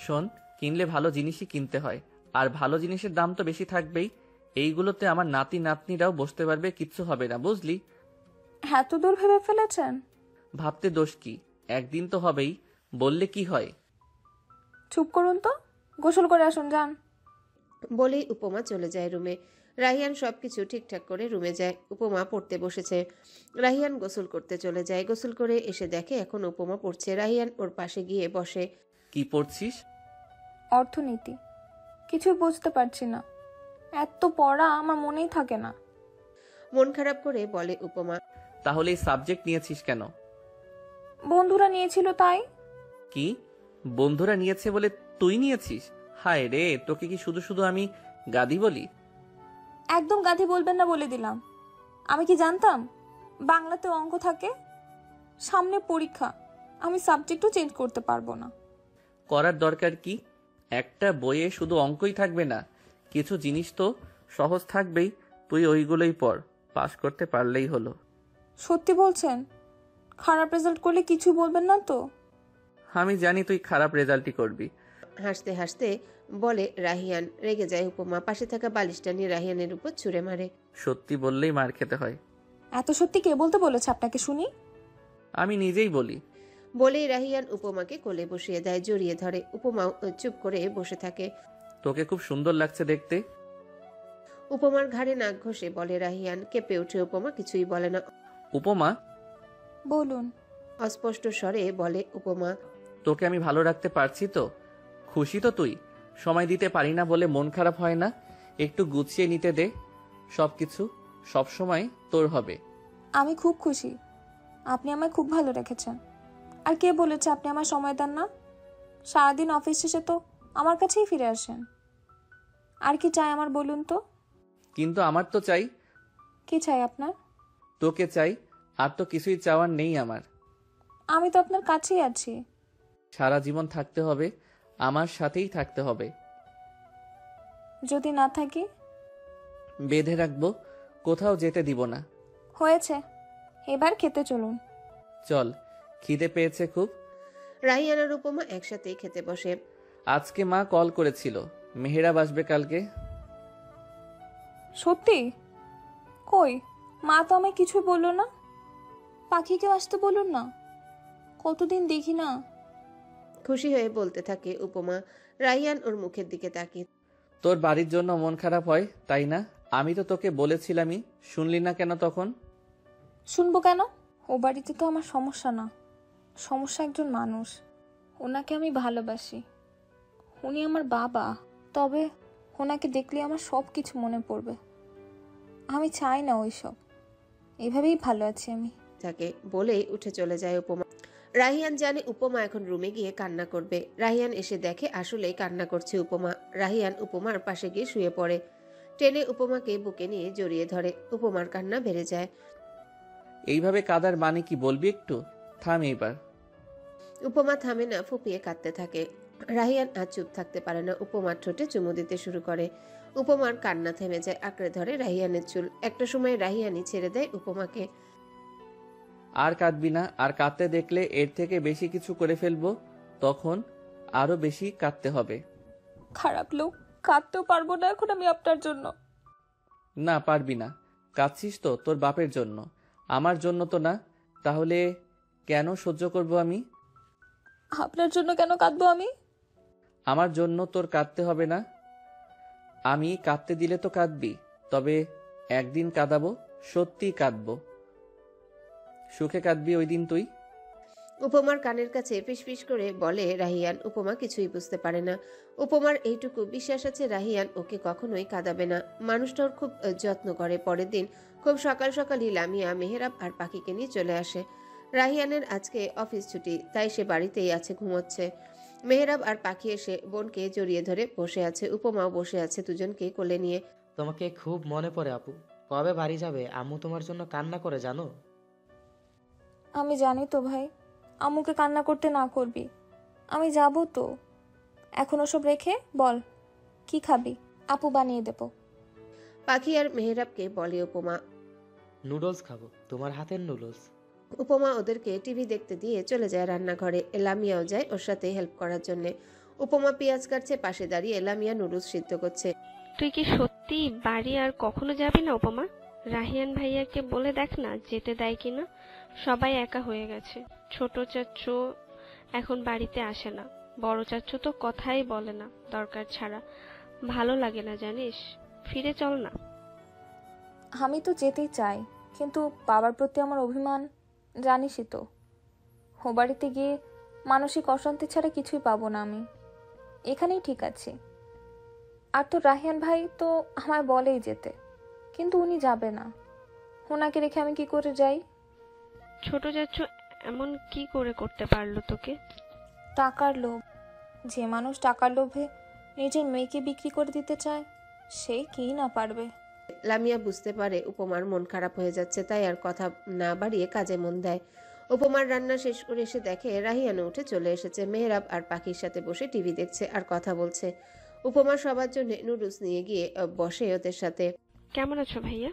শোন, কিনলে ভালো জিনিসই কিনতে হয়, আর ভালো জিনিসের দাম তো বেশি থাকবেই। এইগুলোতে আমার নাতি নাতনিরাও বসতে পারবে, কিচ্ছু হবে না, বুঝলি? এত দূর ভেবে ফেলেছেন? ভাবতে দোষ কি? একদিন তো হবেই, বললে কি হয়? চুপ করুন তো, গোসল করে আসুন, যান। বলেই উপমা চলে যায় রুমে। রাহিয়ান সবকিছু ঠিকঠাক করে রুমে যায়। উপমা পড়তে বসেছে। রাহিয়ান গোসল করতে চলে যায়। গোসল করে এসে দেখে এখন উপমা পড়ছে। রাহিয়ান ওর পাশে গিয়ে বসে। কি পড়ছিস? অর্থনীতি। কিছু বুঝতে পারছি না, এত পড়া আমার মনেই থাকে না। মন খারাপ করে বলে উপমা। তাহলে এই সাবজেক্ট নিয়েছিস কেন? বন্ধুরা নিয়েছিল তাই। কি বন্ধুরা নিয়েছে বলে তুই নিয়েছিস? হায় রে, তোকে কি শুধু শুধু আমি গাদি বলি? একদম গাধি বলবেন না বলে দিলাম। আমি কি জানতাম বাংলাতে অঙ্ক থাকে? সামনে পরীক্ষা, আমি সাবজেক্টও চেঞ্জ করতে পারবো না। করার দরকার কি? একটা বইয়ে শুধু অঙ্কই থাকবে না, কিছু জিনিস তো সহজ থাকবেই। তুই ওইগুলোই পড়, পাশ করতে পারলেই হলো। সত্যি বলছেন? খারাপ রেজাল্ট করলে কিছু বলবেন না তো? আমি জানি তুই খারাপ রেজাল্টই করবি। হাসতে হাসতে বলে রাহিয়ান। রেগে যায় উপমা। পাশে থাকা বালিশটা নিয়ে রাহিয়ানের উপর ছুঁড়ে মারে। সত্যি বললেই মার খেতে হয়। এত সত্যি কে বলতে বলেছে আপনাকে শুনি? আমি নিজেই বলি। বলেই রাহিয়ান উপমাকে কোলে বসিয়ে দেয়, জড়িয়ে ধরে। উপমা চুপ করে বসে থাকে। তোকে খুব সুন্দর লাগছে দেখতে। উপমার ঘাড়ে নাক ঘষে বলে রাহিয়ান। কেঁপে উঠে উপমা, কিছুই বলে না। উপমা, বলুন। অস্পষ্ট স্বরে বলে উপমা। তোকে আমি ভালো রাখতে পারছি তো? খুশি তো তুই? সময় দিতে পারি না বলে মন খারাপ হয় না? একটু গুছিয়ে নিতে দে। সবকিছু সবসময় তোর হবে। আমি খুব খুশি, আপনি আমায় খুব ভালো রেখেছেন। আর কে বলেছে আপনি আমার সময় দেন না? সারাদিন অফিস শেষে তো আমার কাছেই ফিরে আসেন। আর কি চাই আমার বলুন তো? কিন্তু আমার তো চাই। কি চাই আপনার? তোকে চাই, আর তো কিছুই চাওয়ার নেই আমার। আমি তো আপনার কাছেই আছি। সারা জীবন থাকতে হবে, আমার সাথেই থাকতে হবে। যদি না থাকি? বেঁধে রাখবো, কোথাও যেতে দিব না। হয়েছে, এবার খেতে চলুন। চল, খিদে পেয়েছে খুব। রাহিয়ান আর উপমা একসাথেই খেতে বসে। আজকে মা কল করেছিল, মেহেরাব আসবে কালকে। সত্যি? কই, মা তো আমায় কিছুই বললো না। পাখিকেও আসতে বলুন না, কতদিন দেখি না। খুশি হয়ে বলতে থাকে উপমা। রাহিয়ান ওর মুখের দিকে তাকিয়ে। তোর বাড়ির জন্য মন খারাপ হয়, তাই না? আমি তো তোকে বলেছিলামই, শুনলি না কেন তখন? শুনবো কেন? ও বাড়িতে তো আমার সমস্যা না, সমস্যা একজন মানুষ। ওনাকে আমি ভালোবাসি, উনি আমার বাবা। তবে ওনাকে দেখলে আমার সব কিছু মনে পড়বে। আমি চাই না ওইসব, এভাবেই ভালো আছি আমি। থাকে বলেই উঠে চলে যায় উপমা। রাহিয়ান জানে উপমা এখন রুমে গিয়ে কান্না করবে। রাহিয়ান এসে দেখে আসলেই কান্না করছে উপমা। রাহিয়ান উপমার পাশে গিয়ে শুয়ে পড়ে, টেনে উপমাকে বুকে নিয়ে জড়িয়ে ধরে। উপমার কান্না বেড়ে যায়। এইভাবে কাদার মানে কি বলবি একটু? থাম এইবার। উপমা থামে না, ফুপিয়ে কাঁদতে থাকে। রাহিয়ান আর চুপ থাকতে পারে না, উপমার ঠোঁটে চুমু দিতে শুরু করে। উপমার কান্না থেমে যায়, আঁকড়ে ধরে রাহিয়ানের চুল। একটা সময় রাহিয়ানই ছেড়ে দেয় উপমাকে। আর কাঁদবি না, আর কাঁদতে দেখলে এর থেকে বেশি কিছু করে ফেলবো, তখন আরো বেশি কাঁদতে হবে। খারাপ লোক, কাঁদতেও পারবো না এখন আমি আপনার জন্য। না, পারবি না। কাঁদছিস তো তোর বাপের জন্য, আমার জন্য তো না। তাহলে কেন সহ্য করব আমি? আপনার জন্য কেন কাঁদবো আমি? আমার জন্য তোর কাঁদতে হবে না। আমি কাঁদতে দিলে তো কাঁদবি, তবে একদিন কাঁদাবো, সত্যিই কাঁদবো। সুখে কাঁদবি ওই দিন তুই। উপমার কানের কাছে ফিসফিস করে বলে রাহিয়ান। উপমা কিছুই বুঝতে পারে না। উপমার এইটুকু বিশ্বাস আছে, রাহিয়ান ওকে কখনোই কাঁদাবে না। মানুষটার খুব যত্ন করে। পরের দিন খুব সকাল সকালই লামিয়া, মেহেরাব আর পাখিকে নিয়ে চলে আসে। রাহিয়ানের আজকে অফিস ছুটি, তাই সে বাড়িতেই আছে, ঘুমোচ্ছে। মেহেরাব আর পাখি এসে বোনকে জড়িয়ে ধরে বসে আছে। উপমাও বসে আছে দুজনকে কোলে নিয়ে। তোমাকে খুব মনে পড়ে আপু, কবে বাড়ি যাবে? আম্মু তোমার জন্য কান্না করে জানো। আমি জানি তো ভাই, আম্মুকে কান্না করতে না করবি। আমি যাব তো। এখন ওসব রেখে বল, কি খাবি? আপু বানিয়ে দেব। পাখি আর মেহেরাবকে বলে উপমা। নুডলস খাবো, তোমার হাতের নুডলস। উপমা ওদেরকে টিভি দেখতে দিয়ে চলে যায় রান্নাঘরে। লামিয়াও যায় ওর সাথে হেল্প করার জন্য। উপমা পেঁয়াজ কাটছে, পাশে দাঁড়িয়ে লামিয়া নুডলস সিদ্ধ করছে। তুই কি সত্যি বাড়ি আর কখনো যাবি না উপমা? রাহিয়ান ভাইয়াকে বলে দেখ না যেতে দেয় কিনা। সবাই একা হয়ে গেছে। ছোট চাচ্চু এখন বাড়িতে আসে না, বড় চাচ্চু তো কথাই বলে না দরকার ছাড়া। ভালো লাগে না জানিস, ফিরে চল না। আমি তো যেতেই চাই, কিন্তু বাবার প্রতি আমার অভিমান জানিসই তো। ও বাড়িতে গিয়ে মানসিক অশান্তি ছাড়া কিছুই পাবো না আমি। এখানেই ঠিক আছি। আর তো রাহিয়ান ভাই তো আমায় বলেই যেতে, কিন্তু উনি যাবে না। ওনাকে রেখে আমি কি করে যাই? ছোট চাচ্চু এমন কি করে করতে পারলো তোকে? টাকার লোভ। যে মানুষ টাকার লোভে নিজের মেয়েকে বিক্রি করে দিতে চায়, সে কি না পারবে। লামিয়া বুঝতে পারে উপমার মন খারাপ হয়ে যাচ্ছে, তাই আর কথা না বাড়িয়ে কাজে মন দেয়। উপমার রান্না শেষ করে এসে দেখে রাহিয়ানও উঠে চলে এসেছে। মেহরাব আর পাখির সাথে বসে টিভি দেখছে আর কথা বলছে। উপমা সবার জন্য নুডলস নিয়ে গিয়ে বসে ওদের সাথে। কেমন আছো ভাইয়া?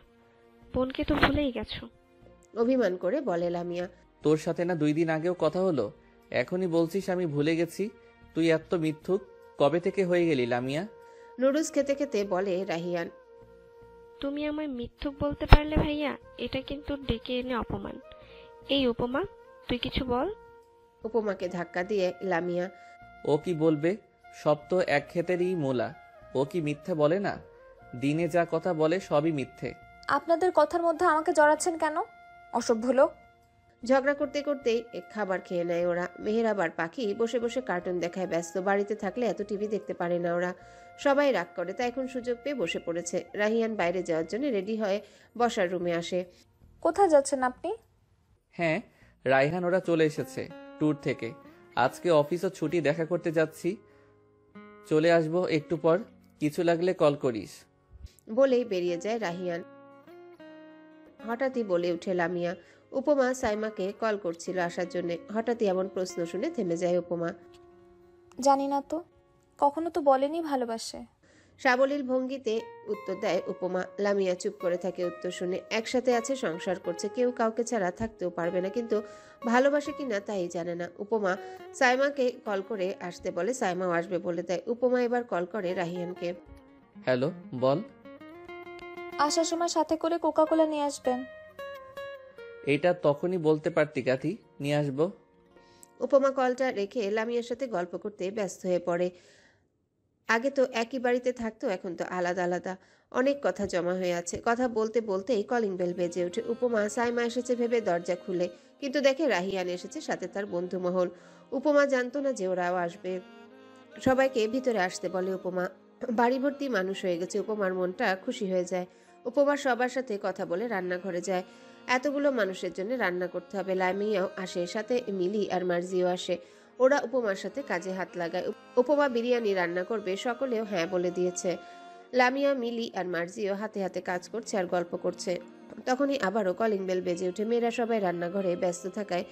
বোনকে তো ভুলেই গেছো। অভিমান করে বলে লামিয়া। তোর সাথে না 2 দিন আগেও কথা হলো, এখনই বলছিস আমি ভুলে গেছি? তুই এত মিথ্যুক কবে থেকে হয়ে গেলি লামিয়া? নুডলস খেতে খেতে বলে রাহিয়ান। তুমি আমায় মিথ্যুক বলতে পারলে ভাইয়া, এটা কিন্তু ডেকে এনে অপমান। এই উপমা, তুই কিছু বল। উপমাকে ধাক্কা দিয়ে লামিয়া। ও কি বলবে? সব তো এক ক্ষেতেরই মূলা। ও কি মিথ্যে বলে না? দিনে যা কথা বলে সবই মিথ্যে। আপনাদের কথার মধ্যে আমাকে জড়াচ্ছেন কেন, অসভ্য লোক? ঝগড়া করতে করতেই খাবার খেয়ে নেয় ওরা। মেহেরাব আর পাখি বসে বসে কার্টুন দেখায় ব্যস্ত। বাড়িতে থাকলে এত টিভি দেখতে পারে না ওরা। সবাই রাগ করে, তাই এখন সুযোগ পেয়ে বসে পড়েছে। রাহিয়ান বাইরে যাওয়ার জন্য রেডি হয়ে বসার রুমে আসে। কোথায় যাচ্ছেন আপনি? হ্যাঁ, রায়হান ওরা চলে এসেছে ট্যুর থেকে। আজকে অফিসও ছুটি, দেখা করতে যাচ্ছি। চলে আসবো একটু পর, কিছু লাগলে কল করিস। বলেই বেরিয়ে যায় রাহিয়ান। হঠাৎই বলে উঠে লামিয়া। উপমা সাইমাকে কল করছিল আসার জন্য। হঠাৎই এমন প্রশ্ন শুনে থেমে যায় উপমা। জানি না তো, কখনো তো বলেনি ভালোবাসে। সাবলীল ভঙ্গিতে উত্তর দেয় উপমা। লামিয়া চুপ করে থাকে উত্তর শুনে। একসাথে আছে, সংসার করছে, কেউ কাউকে ছাড়া থাকতেও পারবে না, কিন্তু ভালোবাসে কিনা তাই জানে না। উপমা সাইমাকে কল করে আসতে বলে, সাইমাও আসবে বলে দেয়। উপমা এবার কল করে রাহিয়ানকে। হ্যালো, বল। আসার সময় সাথে করে কোকা-কোলা নিয়ে আসবেন। এইটা তখনই বলতে পারতি কাথি, নিয়ে আসবো। উপমা কলটা রেখে লামিয়ার সাথে গল্প করতে ব্যস্ত হয়ে পড়ে। আগে তো একই বাড়িতে থাকতো, এখন তো আলাদা আলাদা। অনেক কথা জমা হয়ে আছে। কথা বলতে বলতেই কলিং বেল বেজে ওঠে। উপমা সাইমা এসেছে ভেবে দরজা খুলে, কিন্তু দেখে রাহিয়ান এসেছে, সাথে তার বন্ধু মহল। উপমা জানতো না যে ওরাও আসবে। সবাইকে ভিতরে আসতে বলে উপমা। বাড়ি ভর্তি মানুষ হয়ে গেছে। উপমার মনটা খুশি হয়ে যায়। উপমা সবার সাথে কথা বলে রান্নাঘরে যায়। এতগুলো মানুষের জন্য রান্না করতে হবে। লামিয়াও আসে, সাথে মিলি আর মার্জিও আসে। ওরা উপমার সাথে কাজে হাত লাগায়। উপমা বিরিয়ানি রান্না করবে, সকলেও হ্যাঁ বলে দিয়েছে। লামিয়া, মিলি আর মার্জিও হাতে হাতে কাজ করছে আর গল্প করছে। তখনই আবারও কলিং বেল বেজে ওঠে। মেয়েরা সবাই রান্নাঘরে ব্যস্ত থাকায়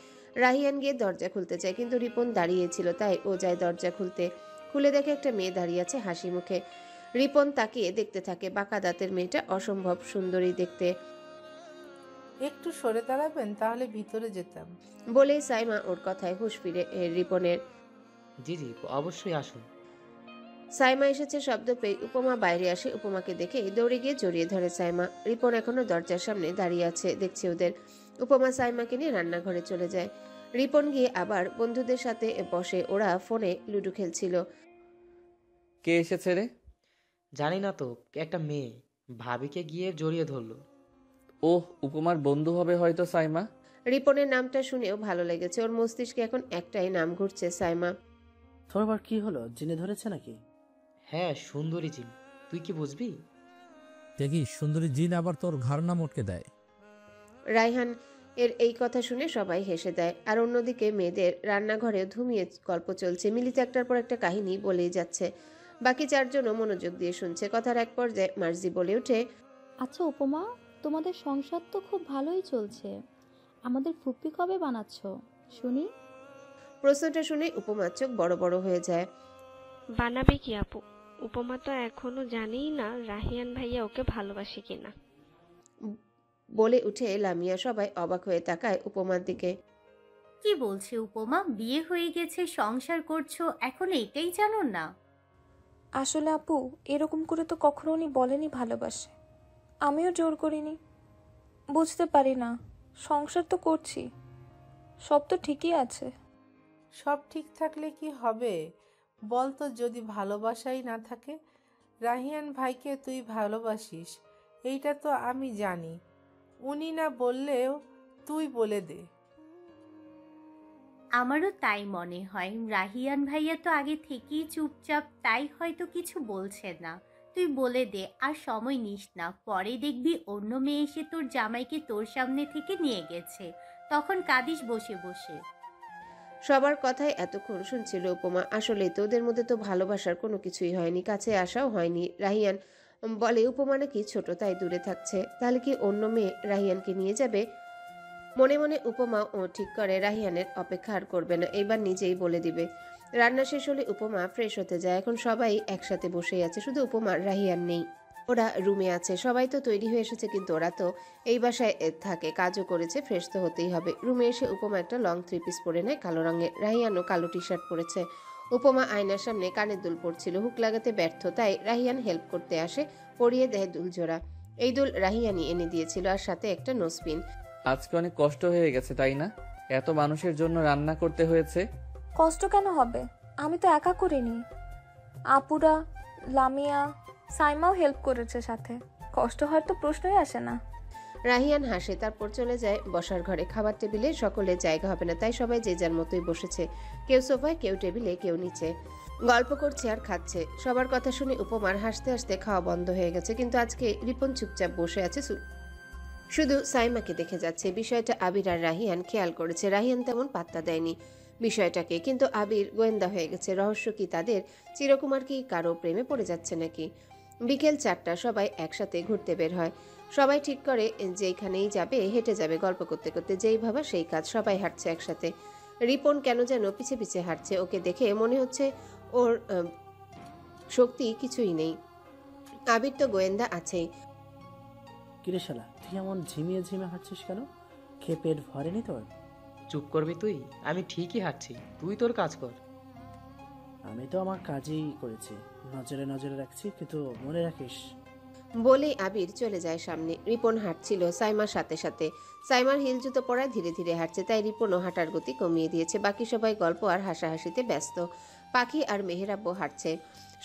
রাহিয়ান গিয়ে দরজা খুলতে চায়, কিন্তু রিপন দাঁড়িয়েছিল, তাই ও যায় দরজা খুলতে। খুলে দেখে একটা মেয়ে দাঁড়িয়ে আছে হাসি মুখে। রিপন তাকিয়ে দেখতে থাকে। বাঁকা দাঁতের মেয়েটা অসম্ভব সুন্দরী দেখতে। একটু সরে দাঁড়াবেন, তাহলে ভিতরে যেতাম। বলেই সাইমা ওর কথায় হুঁশ ফিরে রিপনের। জি জি, অবশ্যই আসুন। সাইমা এসেছে শব্দ পেয়ে উপমা বাইরে আসে। উপমাকে দেখে দৌড়ে গিয়ে জড়িয়ে ধরে সাইমা। রিপন এখনো দরজার সামনে দাঁড়িয়ে আছে, দেখছে ওদের। উপমা সাইমাকে নিয়ে রান্নাঘরে চলে যায়। রিপন গিয়ে আবার বন্ধুদের সাথে বসে। ওরা ফোনে লুডো খেলছিল। কে এসেছে রে? জানি না তো, একটা মেয়ে ভাবিকে গিয়ে জড়িয়ে ধরলো। ওহ, উপমার বন্ধু হবে হয়তো সাইমা। রিপনের নামটা শুনেও ভালো লেগেছে। ওর মস্তিষ্কে এখন একটাই নাম ঘুরছে, সাইমা। তোর আবার কি হলো, জিনে ধরেছে নাকি? হ্যাঁ, সুন্দরী জিন, তুই কি বুঝবি? দেখি সুন্দরী জিন আবার তোর ঘাড় না মটকে দেয়। রায়হান এর এই কথা শুনে সবাই হেসে দেয়। আর অন্যদিকে মেয়েদের রান্নাঘরে ধুমিয়ে গল্প চলছে। মিলিতে একটার পর একটা কাহিনী বলেই যাচ্ছে। বাকি চারজনও মনোযোগ দিয়ে শুনছে। কথার এক পর্যায়ে মার্জি বলে ওঠে, আচ্ছা উপমা, তোমাদের সংসার তো খুব ভালোই চলছে, আমাদের ফুপ্পি কবে বানাচ্ছ শুনি? প্রশ্নটা শুনে উপমার চোখ বড় বড় হয়ে যায়। বানাবে কি আপু? উপমা তো এখনো জানেই না রাহিয়ান ভাইয়া ওকে ভালোবাসে কিনা। বলে উঠে লামিয়া। সবাই অবাক হয়ে তাকায় উপমার দিকে। কি বলছে উপমা? বিয়ে হয়ে গেছে, সংসার করছো, এখন এটাই জানো না? আসলে আপু, এরকম করে তো কখনো উনি বলেনি ভালোবাসে। আমিও জোর করিনি। বুঝতে পারি না, সংসার তো করছি, সব তো ঠিকই আছে। সব ঠিক থাকলে কি হবে বল তো, যদি ভালোবাসাই না থাকে? রাহিয়ান ভাইকে তুই ভালোবাসিস, এইটা তো আমি জানি। উনি না বললেও তুই বলে দে। আমারও তাই মনে হয়। রাহিয়ান ভাইয়া তো আগে থেকেই চুপচাপ, তাই হয়তো কিছু বলছে না। তুই বলে দে, আর সময় নিস না। পরে দেখবি অন্য মেয়ে এসে তোর জামাইকে তোর সামনে থেকে নিয়ে গেছে, তখন কাঁদিস বসে বসে। সবার কথাই এতক্ষণ শুনছিল উপমা। আসলেই তো ওদের মধ্যে তো ভালোবাসার কোনো কিছুই হয়নি, কাছে আসাও হয়নি। রাহিয়ান বলে উপমা নাকি ছোট, তাই দূরে থাকছে। তাহলে কি অন্য মেয়ে রাহিয়ানকে নিয়ে যাবে? মনে মনে উপমা ও ঠিক করে রাহিয়ানের অপেক্ষা আর করবে না, এবার নিজেই বলে দিবে। রান্না শেষ হলে উপমা ফ্রেশ হতে যায়। এখন সবাই একসাথে বসেই আছে, শুধু উপমা রাহিয়ান নেই। ওরা রুমে আছে। সবাই তো তৈরি হয়ে এসেছে, কিন্তু ওরা তো এই বাসায় থাকে, কাজও করেছে, ফ্রেশ তো হতেই হবে। রুমে এসে উপমা একটা লং 3 পিস পরে নেয় কালো রঙের। রাহিয়ানও কালো টি শার্ট পরেছে। উপমা আয়নার সামনে কানের দুল পরছিল, হুক লাগাতে ব্যর্থ, তাই রাহিয়ান হেল্প করতে আসে, পরিয়ে দেয় দুল জোড়া। এই দুল রাহিয়ানই এনে দিয়েছিল, আর সাথে একটা নোসপিন। আজকে অনেক কষ্ট হয়ে গেছে তাই না? এত মানুষের জন্য রান্না করতে হয়েছে। কষ্ট কেন হবে? আমি তো একা করিনি, আপুরা, লামিয়া, সাইমাও হেল্প করেছে সাথে। কষ্ট হওয়ার তো প্রশ্নই আসে না। রাহিয়ান হাসে, তারপর চলে যায় বসার ঘরে। খাবার টেবিলে সকলের জায়গা হবে না, তাই সবাই যে যার মতোই বসেছে। কেউ সোফায়, কেউ টেবিলে, কেউ নিচে। গল্প করছে আর খাচ্ছে। সবার কথা শুনে উপমার হাসতে হাসতে খাওয়া বন্ধ হয়ে গেছে। কিন্তু আজকে রিপন চুপচাপ বসে আছে, শুধু সাইমাকে দেখে যাচ্ছে। বিষয়টা আবির আর রাহিয়ান খেয়াল করেছে। রাহিয়ান তেমন পাত্তা দেয়নি বিষয়টাকে, কিন্তু আবির গোয়েন্দা হয়ে গেছে। রহস্য কি তাদের? চিরকুমার কি কারো প্রেমে পড়ে যাচ্ছে নাকি? বিকেল 4টা, সবাই একসাথে ঘুরতে বের হয়। সবাই ঠিক করে যেইখানেই যাবে হেঁটে যাবে গল্প করতে করতে, যেই ভাবা সেই কাজ। সবাই হাঁটছে একসাথে। রিপন কেন যেন পিছে পিছে হাঁটছে। ওকে দেখে মনে হচ্ছে ওর শক্তি কিছুই নেই। আবির তো গোয়েন্দা আছেই। কিরে শালা, তুই এমন ঝিমিয়ে ঝিমিয়ে হাঁটছিস কেন? খেয়ে পেট ভরেনি তোর? চুপ করবি তুই? আমি ঠিকই হাঁটছি, তুই তোর কাজ কর। আমি তো আমার কাজই করেছি, নজরে নজরে রাখছি, কিন্তু মনে রাখিস। বলেই আবির চলে যায় সামনে। রিপন হাঁটছিল সাইমার সাথে সাথে। সাইমার হিল জুতো পরায় ধীরে ধীরে হাঁটছে, তাই রিপনও হাঁটার গতি কমিয়ে দিয়েছে। বাকি সবাই গল্প আর হাসাহাসিতে ব্যস্ত। পাখি আর মেহেরাবও হাঁটছে।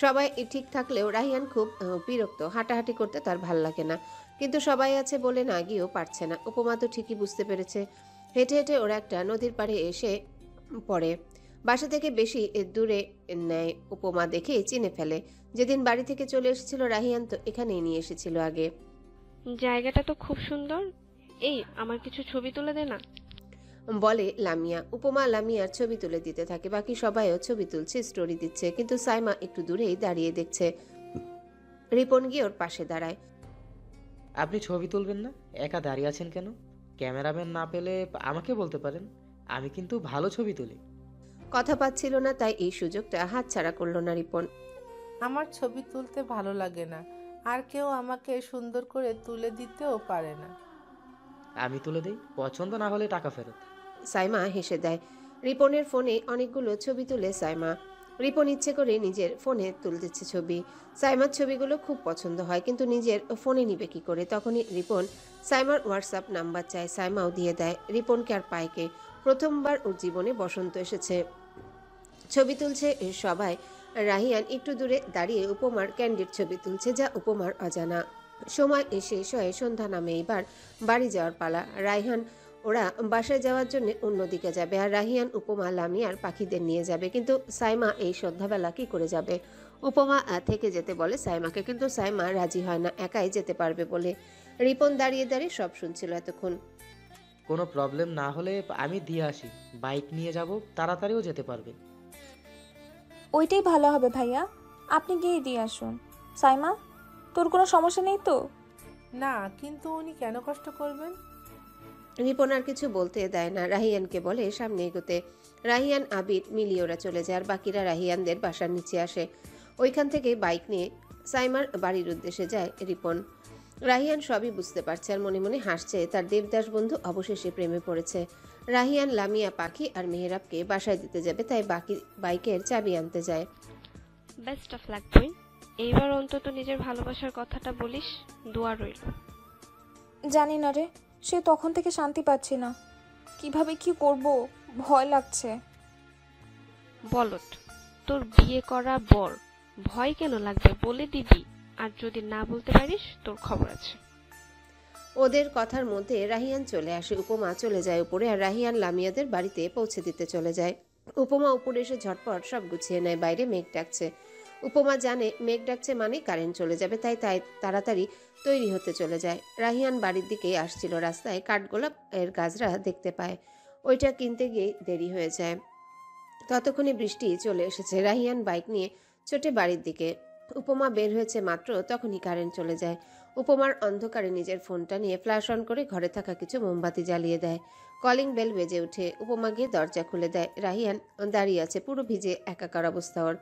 সবাই ঠিক থাকলেও রাহিয়ান খুব বিরক্ত। হাঁটাহাঁটি করতে তার ভাল লাগে না, কিন্তু সবাই আছে বলে না গিয়েও পারছে না। উপমা তো ঠিকই বুঝতে পেরেছে। হেঁটে হেঁটে ওরা একটা নদীর পাড়ে এসে পড়ে। বাসা থেকে বেশি দূরে নেয় উপমা দেখে চিনে ফেলে। যেদিন বাড়ি থেকে চলে এসেছিল রাহিয়ান তো এখানেই নিয়ে এসেছিল আগে। জায়গাটা তো খুব সুন্দর। এই আমার কিছু ছবি তুলে দে না, বলে লামিয়া। উপমা লামিয়ার ছবি তুলে দিতে থাকে। বাকি সবাইও ছবি তুলছে, স্টোরি দিচ্ছে, কিন্তু সাইমা একটু দূরেই দাঁড়িয়ে দেখছে। রিপন গিয়ে ওর পাশে দাঁড়ায়। আপনি ছবি তুলবেন না? একা দাঁড়িয়ে আছেন কেন? ক্যামেরাম্যান না পেলে আমাকে বলতে পারেন, আমি কিন্তু ভালো ছবি তুলি। কথা পাচ্ছিল না, তাই এই সুযোগটা হাতছাড়া করলো না রিপন। আমার ছবি তুলতে ভালো লাগে না, আর কেউ আমাকে সুন্দর করে তুলে দিতেও পারে না। আমি তুলে দিই, পছন্দ না হলে টাকা ফেরত। সাইমা হেসে দেয়। রিপনের ফোনে অনেকগুলো ছবি তুলে সাইমা। রিপন ইচ্ছে করে নিজের ফোনে তুলতেছে ছবি। সাইমার ছবিগুলো খুব পছন্দ হয়, কিন্তু নিজের ফোনে নিবে কি করে? তখনই রিপন সাইমার হোয়াটসঅ্যাপ নাম্বার চায়। সাইমাও দিয়ে দেয়। রিপনকে আর পায়কে। প্রথমবার ওর জীবনে বসন্ত এসেছে। ছবি তুলছে সবাই। রাহিয়ান একটু দূরে দাঁড়িয়ে উপমার ক্যান্ডিড ছবি তুলছে, যা উপমার অজানা। সময় শেষ হয়ে সন্ধ্যা নামে এবার বাড়ি যাওয়ার পালা। রায়হান ওরা বাসায় যাওয়ার জন্য অন্যদিকে যাবে, আর রাহিয়ান উপমা লামিয়ার পাখিদের নিয়ে যাবে। কিন্তু সাইমা এই সন্ধ্যাবেলা কি করে যাবে? উপমা থেকে যেতে বলে সাইমাকে, কিন্তু সাইমা রাজি হয় না, একাই যেতে পারবে বলে। রিপন দাঁড়িয়ে দাঁড়িয়ে সব শুনছিল এতক্ষণ। কোনো প্রবলেম না হলে আমি দিয়ে আসি, বাইক নিয়ে যাব, তাড়াতাড়িও যেতে পারবে। ওইটাই ভালো হবে ভাইয়া, আপনি গিয়ে দিয়ে আসুন। সাইমা, তোর কোনো সমস্যা নেই তো? না, কিন্তু উনি কেন কষ্ট করবেন? রিপন আর কিছু বলতে দেয় না। রাহিয়ানকে বলে সামনে এগোতে। রাহিয়ান আবির মিলিয়ে ওরা চলে যায়, আর বাকিরা রাহিয়ানদের বাসার নিচে আসে। ওইখান থেকে বাইক নিয়ে সাইমার বাড়ির উদ্দেশ্যে যায় রিপন। রাহিয়ান সবই বুঝতে পারছে আর মনে মনে হাসছে। তার দেবদাস বন্ধু অবশেষে প্রেমে পড়েছে। রাহিয়ান লামিয়া, পাখি আর মেহেরাবকে বাসায় দিতে যাবে, তাই বাকি বাইকের চাবি আনতে যায়। বেস্ট অফ লাক বই। এইবার অন্তত নিজের ভালোবাসার কথাটা বলিস, দোয়া রইল। জানি না রে, সে তখন থেকে শান্তি পাচ্ছি না। কিভাবে কি করব, ভয় লাগছে। বলত, তোর বিয়ে করা বর, ভয় কেন লাগবে? বলে দিবি, আর যদি না বলতে পারিস তোর খবর আছে। ওদের কথার মধ্যে রাহিয়ান চলে আসে। উপমা চলে যায় উপরে, আর রাহিয়ান লামিয়াদের বাড়িতে পৌঁছে দিতে চলে যায়। উপমা উপরে এসে ঝটপট সব গুছিয়ে নেয়। বাইরে মেঘ ডাকছে। উপমা জানে মেঘ ডাকছে মানে কারেন্ট চলে যাবে, তাই তাড়াতাড়ি তৈরি হতে চলে যায়। রাহিয়ান বাড়ির দিকেই আসছিল। রাস্তায় কাঠগোলাপ এর গাছরা দেখতে পায়। ওইটা কিনতে গিয়ে দেরি হয়ে যায়। ততক্ষণে বৃষ্টি চলে এসেছে। রাহিয়ান বাইক নিয়ে ছোটে বাড়ির দিকে। উপমা বের হয়েছে মাত্র, তখনই কারেন্ট চলে যায়। উপমার অন্ধকারে নিজের ফোনটা নিয়ে ফ্ল্যাশ অন করে ঘরে থাকা কিছু মোমবাতি জ্বালিয়ে দেয়। কলিং বেল বেজে ওঠে। উপমা গিয়ে দরজা খুলে দেয়। রাহিয়ান দাঁড়িয়ে আছে, পুরো ভিজে একাকার অবস্থা ওর।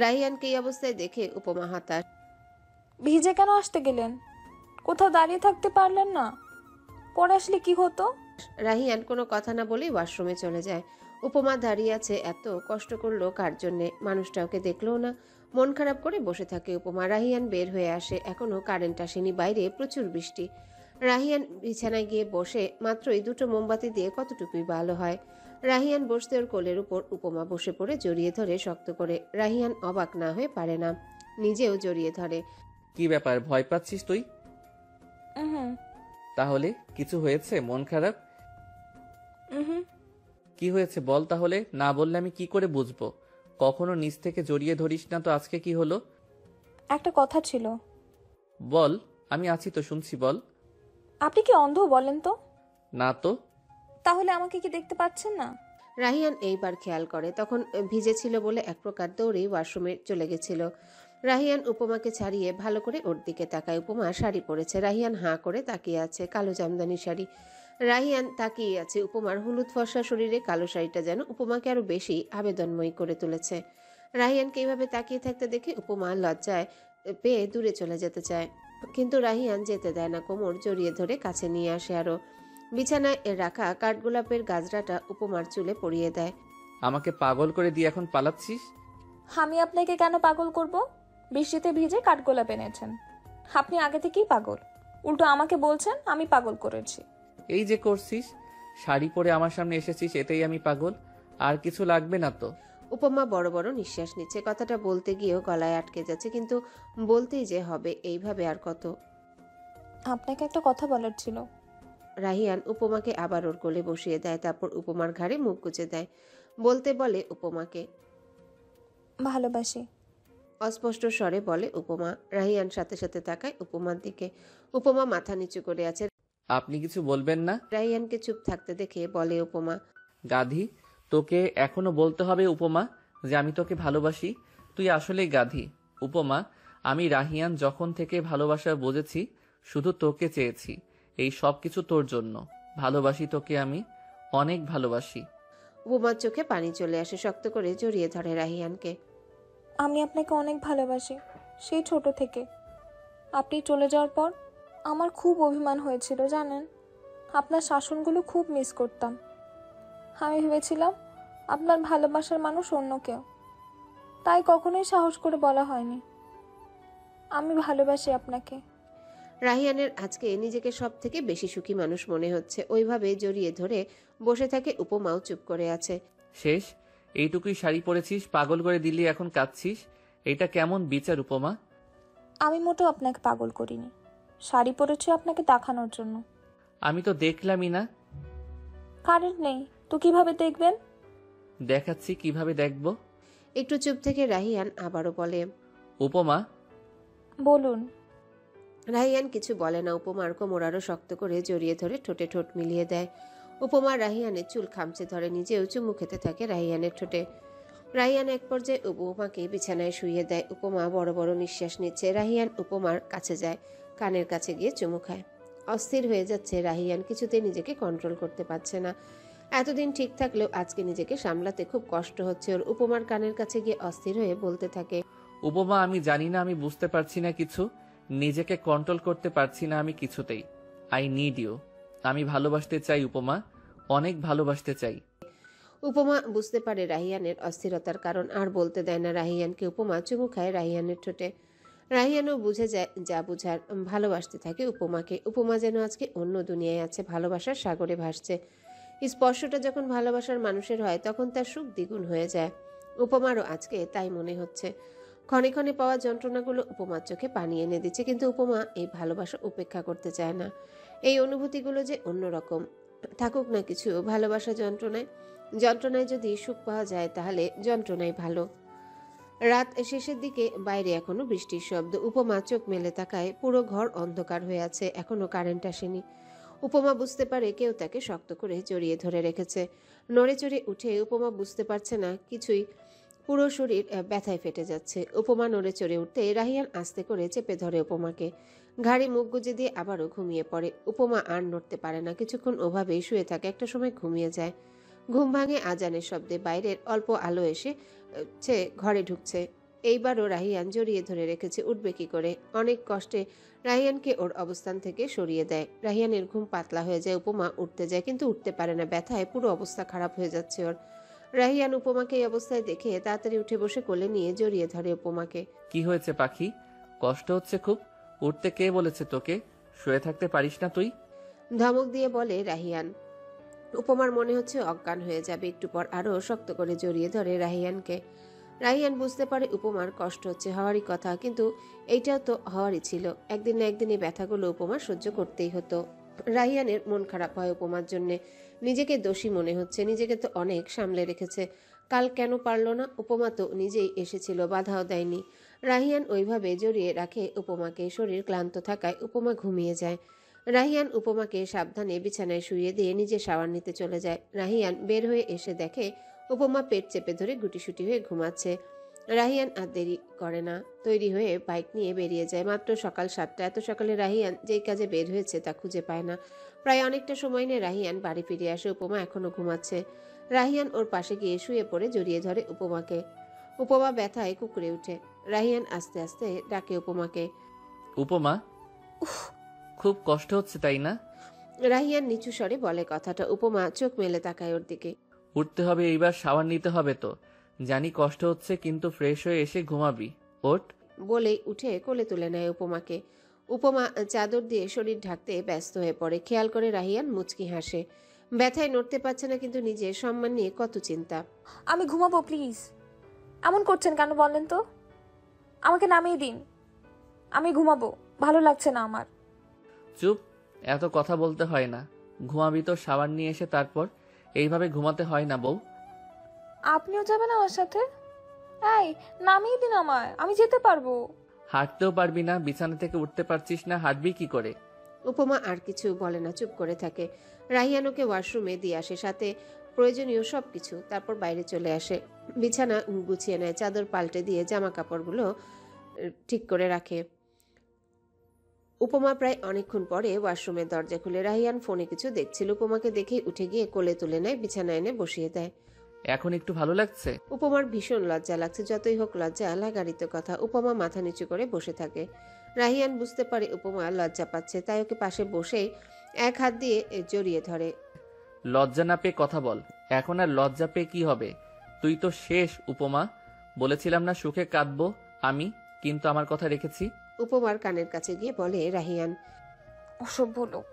রাহিয়ানকে এই অবস্থায় দেখে উপমা হতাশ। ভিজে কেন আসতে গেলেন? কোথাও দাঁড়িয়ে থাকতে পারলেন না? পরে আসলে কি হতো? রাহিয়ান কোনো কথা না বলেই ওয়াশরুমে চলে যায়। উপমা দাঁড়িয়ে আছে। এত কষ্ট করলো কার জন্যে? মানুষটা ওকে দেখলেও না। মন খারাপ করে বসে থাকে উপমা। রাহিয়ান বের হয়ে আসে। এখনো কারেন্ট আসেনি। বাইরে প্রচুর বৃষ্টি। রাহিয়ান বিছানায় গিয়ে বসে। মাত্রই দুটো মোমবাতি দিয়ে কতটুকুই ভালো হয়। রাহিয়ান বসতে ওর কোলের উপর উপমা বসে পড়ে জড়িয়ে ধরে শক্ত করে। রাহিয়ান অবাক না হয়ে পারে না, নিজেও জড়িয়ে ধরে। কি ব্যাপার, ভয় পাচ্ছিস তুই? হুম তাহলে কিছু হয়েছে? মন খারাপ? হুম। কি হয়েছে বল তাহলে, না বললে আমি কি করে বুঝবো? কখনো নিজ থেকে জড়িয়ে ধরিস না তো, আজকে কি হলো? একটা কথা ছিল। বল, আমি আছি তো, শুনছি, বল। আপনি কি অন্ধ বলেন তো? না তো। তাহলে আমাকে কি দেখতে পাচ্ছেন না? রাহিয়ান এইবার খেয়াল করে। তখন ভিজে ছিল বলে এক প্রকার দৌড়েই ওয়াশরুমে চলে গেছিল। রাহিয়ান উপমাকে ছাড়িয়ে ভালো করে ওর দিকে তাকায়। উপমা শাড়ি পরেছে, রাহিয়ান হাঁ করে তাকিয়ে আছে। কালো জামদানি শাড়ি। রাহিয়ান তাকিয়ে আছে। উপমার হলুদ ফর্সা শরীরে কালো শাড়িটা যেন উপমাকে আরো বেশি আবেদনময়ী করে তুলেছে। রাহিয়ানকে এইভাবে তাকিয়ে থাকতে দেখে উপমা লজ্জায় পেয়ে দূরে চলে যেতে চায়, কিন্তু রাহিয়ান যেতে দেয় না। কোমর জড়িয়ে ধরে কাছে নিয়ে আসে আরো। বিছানায় রাখা কাঠগোলাপের গাজরাটা উপমার চুলে পরিয়ে দেয়। আমাকে পাগল করে দিয়ে এখন পালাচ্ছিস? আমি আপনাকে কেন পাগল করব? বৃষ্টিতে ভিজে কাঠগোলাপ এনেছেন, আপনি আগে থেকেই পাগল। উল্টো আমাকে বলছেন আমি পাগল করেছি। এই যে করছিস, শাড়ি পরে আমার সামনে এসেছিস, এতেই আমি পাগল? আর কিছু লাগবে না তো? উপমা বড় বড় নিঃশ্বাস নিচ্ছে। কথাটা বলতে গিয়েও গলায় আটকে যাচ্ছে, কিন্তু বলতেই যে হবে, এইভাবে আর কত। আপনাকে একটা কথা বলার ছিল। রাহিয়ান উপমাকে আবার ওর কোলে বসিয়ে দেয়, তারপর উপমার ঘাড়ে মুখ গুজে দেয়। বলতে বলে উপমাকে, ভালোবাসি। অস্পষ্ট স্বরে বলে উপমা। রাহিয়ান সাথে সাথে তাকায় উপমার দিকে। উপমা মাথা নিচু করে আছে। আপনি কিছু বলবেন না? রাহিয়ানকে চুপ থাকতে দেখে বলে উপমা, গাধি, তোকে এখনো বলতে হবে উপমা যে আমি তোকে ভালোবাসি? তুই আসলেই গাধি। উপমা, আমি রাহিয়ান যখন থেকে ভালোবাসা বুঝেছি শুধু তোকে চেয়েছি। এই সব কিছু তোর জন্য। ভালোবাসি তোকে, আমি অনেক ভালোবাসি। উপমার চোখে পানি চলে আসে। শক্ত করে জড়িয়ে ধরে রাহিয়ানকে। আমি আপনাকে অনেক ভালোবাসি, সেই ছোট থেকে। আপনি চলে যাওয়ার পর আমার খুব অভিমান হয়েছিল জানেন। আপনার শাসনগুলো খুব মিস করতাম। আমি ভেবেছিলাম আপনার ভালোবাসার মানুষ অন্য কেউ, তাই কখনোই সাহস করে বলা হয়নি আমি ভালোবাসি আপনাকে। রাহিয়ানের আজকে নিজেকে সব থেকে বেশি সুখী মানুষ মনে হচ্ছে। ওইভাবে জড়িয়ে ধরে বসে থাকে। উপমাও চুপ করে আছে। শেষ? এইটুকুই শাড়ি পরেছিস, পাগল করে দিলি, এখন কাঁদছিস? এটা কেমন বিচার উপমা? আমি মোটেও আপনাকে পাগল করিনি, শাড়ি পরেছি আপনাকে দেখানোর জন্য। আমি তো দেখলামই না। কারেন্ট নেই তো কিভাবে দেখবেন? দেখাচ্ছি কিভাবে দেখব। একটু চুপ থেকে রাহিয়ান আবারও বলে, উপমা। বলুন। রাহিয়ান কিছু বলে না। উপমার কোমর আরো শক্ত করে জড়িয়ে ধরে ঠোঁটে ঠোঁট মিলিয়ে দেয়। উপমা রাহিয়ানের চুল খামচে ধরে, নিজেও চুমু খেতে থাকে রাহিয়ানের ঠোঁটে। রাহিয়ান এক পর্যায়ে উপমাকে বিছানায় শুইয়ে দেয়। উপমা বড় বড় নিঃশ্বাস নিচ্ছে। রাহিয়ান উপমার কাছে যায়, কানের কাছে গিয়ে চুমু খায়। অস্থির হয়ে যাচ্ছে রাহিয়ান, কিছুতেই নিজেকে কন্ট্রোল করতে পারছে না। এতদিন ঠিক থাকলেও আজকে নিজেকে সামলাতে খুব কষ্ট হচ্ছে ওর। উপমার কানের কাছে গিয়ে অস্থির হয়ে বলতে থাকে, উপমা, আমি জানি না, আমি বুঝতে পারছি না কিছু। নিজেকে কন্ট্রোল করতে পারছি না আমি কিছুতেই। I need you. আমি ভালোবাসতে চাই উপমা, অনেক ভালোবাসতে চাই। উপমা বুঝতে পারে রাহিয়ানের অস্থিরতার কারণ, আর বলতে দেয় না রাহিয়ানকে। উপমা চুমু খায় রাহিয়ানের ঠোঁটে। রাহিয়ানও বুঝে যায় যা বুঝার, ভালোবাসতে থাকে উপমাকে। উপমা যেন আজকে অন্য দুনিয়ায় আছে, ভালোবাসার সাগরে ভাসছে। স্পর্শটা যখন ভালোবাসার মানুষের হয় তখন তার সুখ দ্বিগুণ হয়ে যায়। উপমারও আজকে তাই মনে হচ্ছে। ক্ষণে ক্ষণে পাওয়া যন্ত্রণাগুলো উপমার চোখে পানি এনে দিচ্ছে, কিন্তু উপমা এই ভালোবাসা উপেক্ষা করতে চায় না। এই অনুভূতিগুলো যে অন্যরকম, থাকুক না কিছু ভালোবাসা যন্ত্রণায়। যন্ত্রণায় যদি সুখ পাওয়া যায় তাহলে যন্ত্রণাই ভালো। রাত শেষের দিকে বাইরে এখনো বৃষ্টির শব্দ। উপমা চোখ মেলে তাকায়, পুরো ঘর অন্ধকার হয়ে আছে, এখনো কারেন্ট আসেনি। উপমা বুঝতে পারে কেউ তাকে শক্ত করে জড়িয়ে ধরে রেখেছে। নড়ে চড়ে উঠে উপমা বুঝতে পারছে না কিছুই, পুরো শরীর ব্যথায় ফেটে যাচ্ছে। উপমা নড়ে চড়ে উঠতে রাহিয়ান আস্তে করে চেপে ধরে উপমাকে। ঘাড়ে মুখ গুজে দিয়ে আবারও ঘুমিয়ে পড়ে। উপমা আর নড়তে পারে না, কিছুক্ষণ ওভাবেই শুয়ে থাকে, একটা সময় ঘুমিয়ে যায়। ঘুম ভাঙে আজানের শব্দে। বাইরের অল্প আলো এসে ঘরে ঢুকছে। এইবারও রাহিয়ান জড়িয়ে ধরে রেখেছে, উঠবে কি করে। অনেক কষ্টে রাহিয়ানকে ওর অবস্থান থেকে সরিয়ে দেয়। রাহিয়ানের ঘুম পাতলা হয়ে যায়। উপমা উঠতে যায়, কিন্তু উঠতে পারে না, ব্যথায় পুরো অবস্থা খারাপ হয়ে যাচ্ছে ওর। রাহিয়ান উপমাকে এই অবস্থায় দেখে তাড়াতাড়ি উঠে বসে কোলে নিয়ে জড়িয়ে ধরে উপমাকে। কি হয়েছে পাখি? কষ্ট হচ্ছে খুব? উঠতে কে বলেছে তোকে? শুয়ে থাকতে পারিস না তুই? ধমক দিয়ে বলে রাহিয়ান। উপমার মনে হচ্ছে অজ্ঞান হয়ে যাবে। একটু পর আরো শক্ত করে জড়িয়ে ধরে রাহিয়ানকে। রাহিয়ান বুঝতে পারে উপমার কষ্ট হচ্ছে, হওয়ারই কথা, কিন্তু এইটাও তো হওয়ারই ছিল। একদিন না একদিন এই ব্যথাগুলো উপমার সহ্য করতেই হতো। রাহিয়ানের মন খারাপ হয় উপমার জন্যে। নিজেকে দোষী মনে হচ্ছে, নিজেকে তো অনেক সামলে রেখেছে, কাল কেন পারলো না? উপমা তো নিজেই এসেছিল, বাধাও দেয়নি। রাহিয়ান ওইভাবে জড়িয়ে রাখে উপমাকে। শরীর ক্লান্ত থাকায় উপমা ঘুমিয়ে যায়। রাহিয়ান উপমাকে সাবধানে বিছানায় শুইয়ে দিয়ে নিজে শাওয়ার নিতে চলে যায়। রাহিয়ান বের হয়ে এসে দেখে উপমা পেট চেপে ধরে গুটিসুটি হয়ে ঘুমাচ্ছে। রাহিয়ান আর দেরি করে না, তৈরি হয়ে বাইক নিয়ে বেরিয়ে যায়। মাত্র সকাল 7টা। এত সকালে রাহিয়ান যেই কাজে বের হয়েছে তা খুঁজে পায় না। প্রায় অনেকটা সময় নিয়ে রাহিয়ান বাড়ি ফিরে আসে। উপমা এখনো ঘুমাচ্ছে। রাহিয়ান ওর পাশে গিয়ে শুয়ে পড়ে জড়িয়ে ধরে উপমাকে। উপমা ব্যথায় কুঁকড়ে ওঠে। রাহিয়ান আস্তে আস্তে ডাকে উপমাকে। উপমা, খুব কষ্ট হচ্ছে তাই না? রাহিয়ান নিচু স্বরে বলে কথাটা। উপমা চোখ মেলে তাকায় ওর দিকে। উঠতে হবে, এইবার শাওয়ার নিতে হবে তো। জানি কষ্ট হচ্ছে, কিন্তু ফ্রেশ হয়ে এসে ঘুমাবি। ওঠ। বলেই উঠে কোলে তুলে নেয় উপমাকে। উপমা চাদর দিয়ে শরীর ঢাকতে ব্যস্ত হয়ে পড়ে। খেয়াল করে রাহিয়ান মুচকি হাসে। ব্যথায় নড়তে পারছে না, কিন্তু নিজের সম্মান নিয়ে কত চিন্তা। আমি ঘুমাবো, প্লিজ। এমন করছেন কেন বলেন তো? আমাকে নামিয়ে দিন, আমি ঘুমাবো। ভালো লাগছে না আমার। চুপ, এত কথা বলতে হয় না। ঘুমাবি তো শাওয়ার নিয়ে এসে, তারপর এইভাবে ঘুমাতে হয় না বউ। আপনিও যাবেন আমার সাথে? এই, নামিয়ে দিন আমায়, আমি যেতে পারবো। হাঁটতেও পারবি না, বিছানা থেকে উঠতে পারছিস না, হাঁটবি কি করে? উপমা আর কিছু বলে না, চুপ করে থাকে। রাহিয়ান ওকে ওয়াশরুমে দিয়ে আসে, সাথে প্রয়োজনীয় সবকিছু। তারপর বাইরে চলে আসে, বিছানা গুছিয়ে নেয়, চাদর পাল্টে দিয়ে জামা কাপড়গুলো ঠিক করে রাখে। উপমা প্রায় অনেকক্ষণ পরে ওয়াশরুমের দরজা খুলে। রাহিয়ান ফোনে কিছু দেখছিল। উপমাকে দেখেই উঠে গিয়ে কোলে তুলে নেয়, বিছানায় এনে বসিয়ে দেয়। এখন একটু ভালো লাগছে? উপমার ভীষণ লজ্জা লাগছে। যতই হোক লজ্জা লাগারই তো কথা। উপমা মাথা নিচু করে বসে থাকে। রাহিয়ান বুঝতে পারে উপমা লজ্জা পাচ্ছে, তাই ওকে পাশে বসেই এক হাত দিয়ে জড়িয়ে ধরে। লজ্জা না পেয়ে কথা বল। এখন আর লজ্জা পেয়ে কি হবে? তুই তো শেষ উপমা। বলেছিলাম না সুখে কাঁদবো আমি, কিন্তু আমার কথা রেখেছি। উপমার কানের কাছে গিয়ে বলে রাহিয়ান। অসভ্য লোক।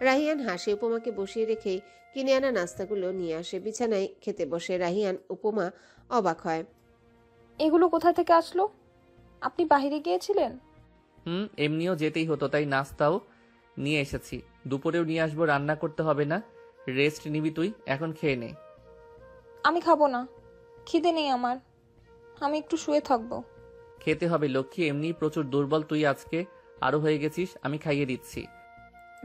রাহিয়ান হাসে। উপমাকে বসিয়ে রেখেই কিনে আনা নাস্তাগুলো নিয়ে আসে। বিছানায় খেতে বসে রাহিয়ান। উপমা অবাক হয়। এগুলো কোথা থেকে আসলো? আপনি বাইরে গিয়েছিলেন? এমনিও যেতেই হতো, তাই নাস্তাও নিয়ে এসেছি। দুপুরেও নিয়ে আসবো, রান্না করতে হবে না। রেস্ট নিবি তুই, এখন খেয়ে নে। আমি খাবো না, খিদে নেই আমার। আমি একটু শুয়ে থাকবো। খেতে হবে লক্ষ্মী, এমনি প্রচুর দুর্বল তুই, আজকে আরো হয়ে গেছিস। আমি খাইয়ে দিচ্ছি।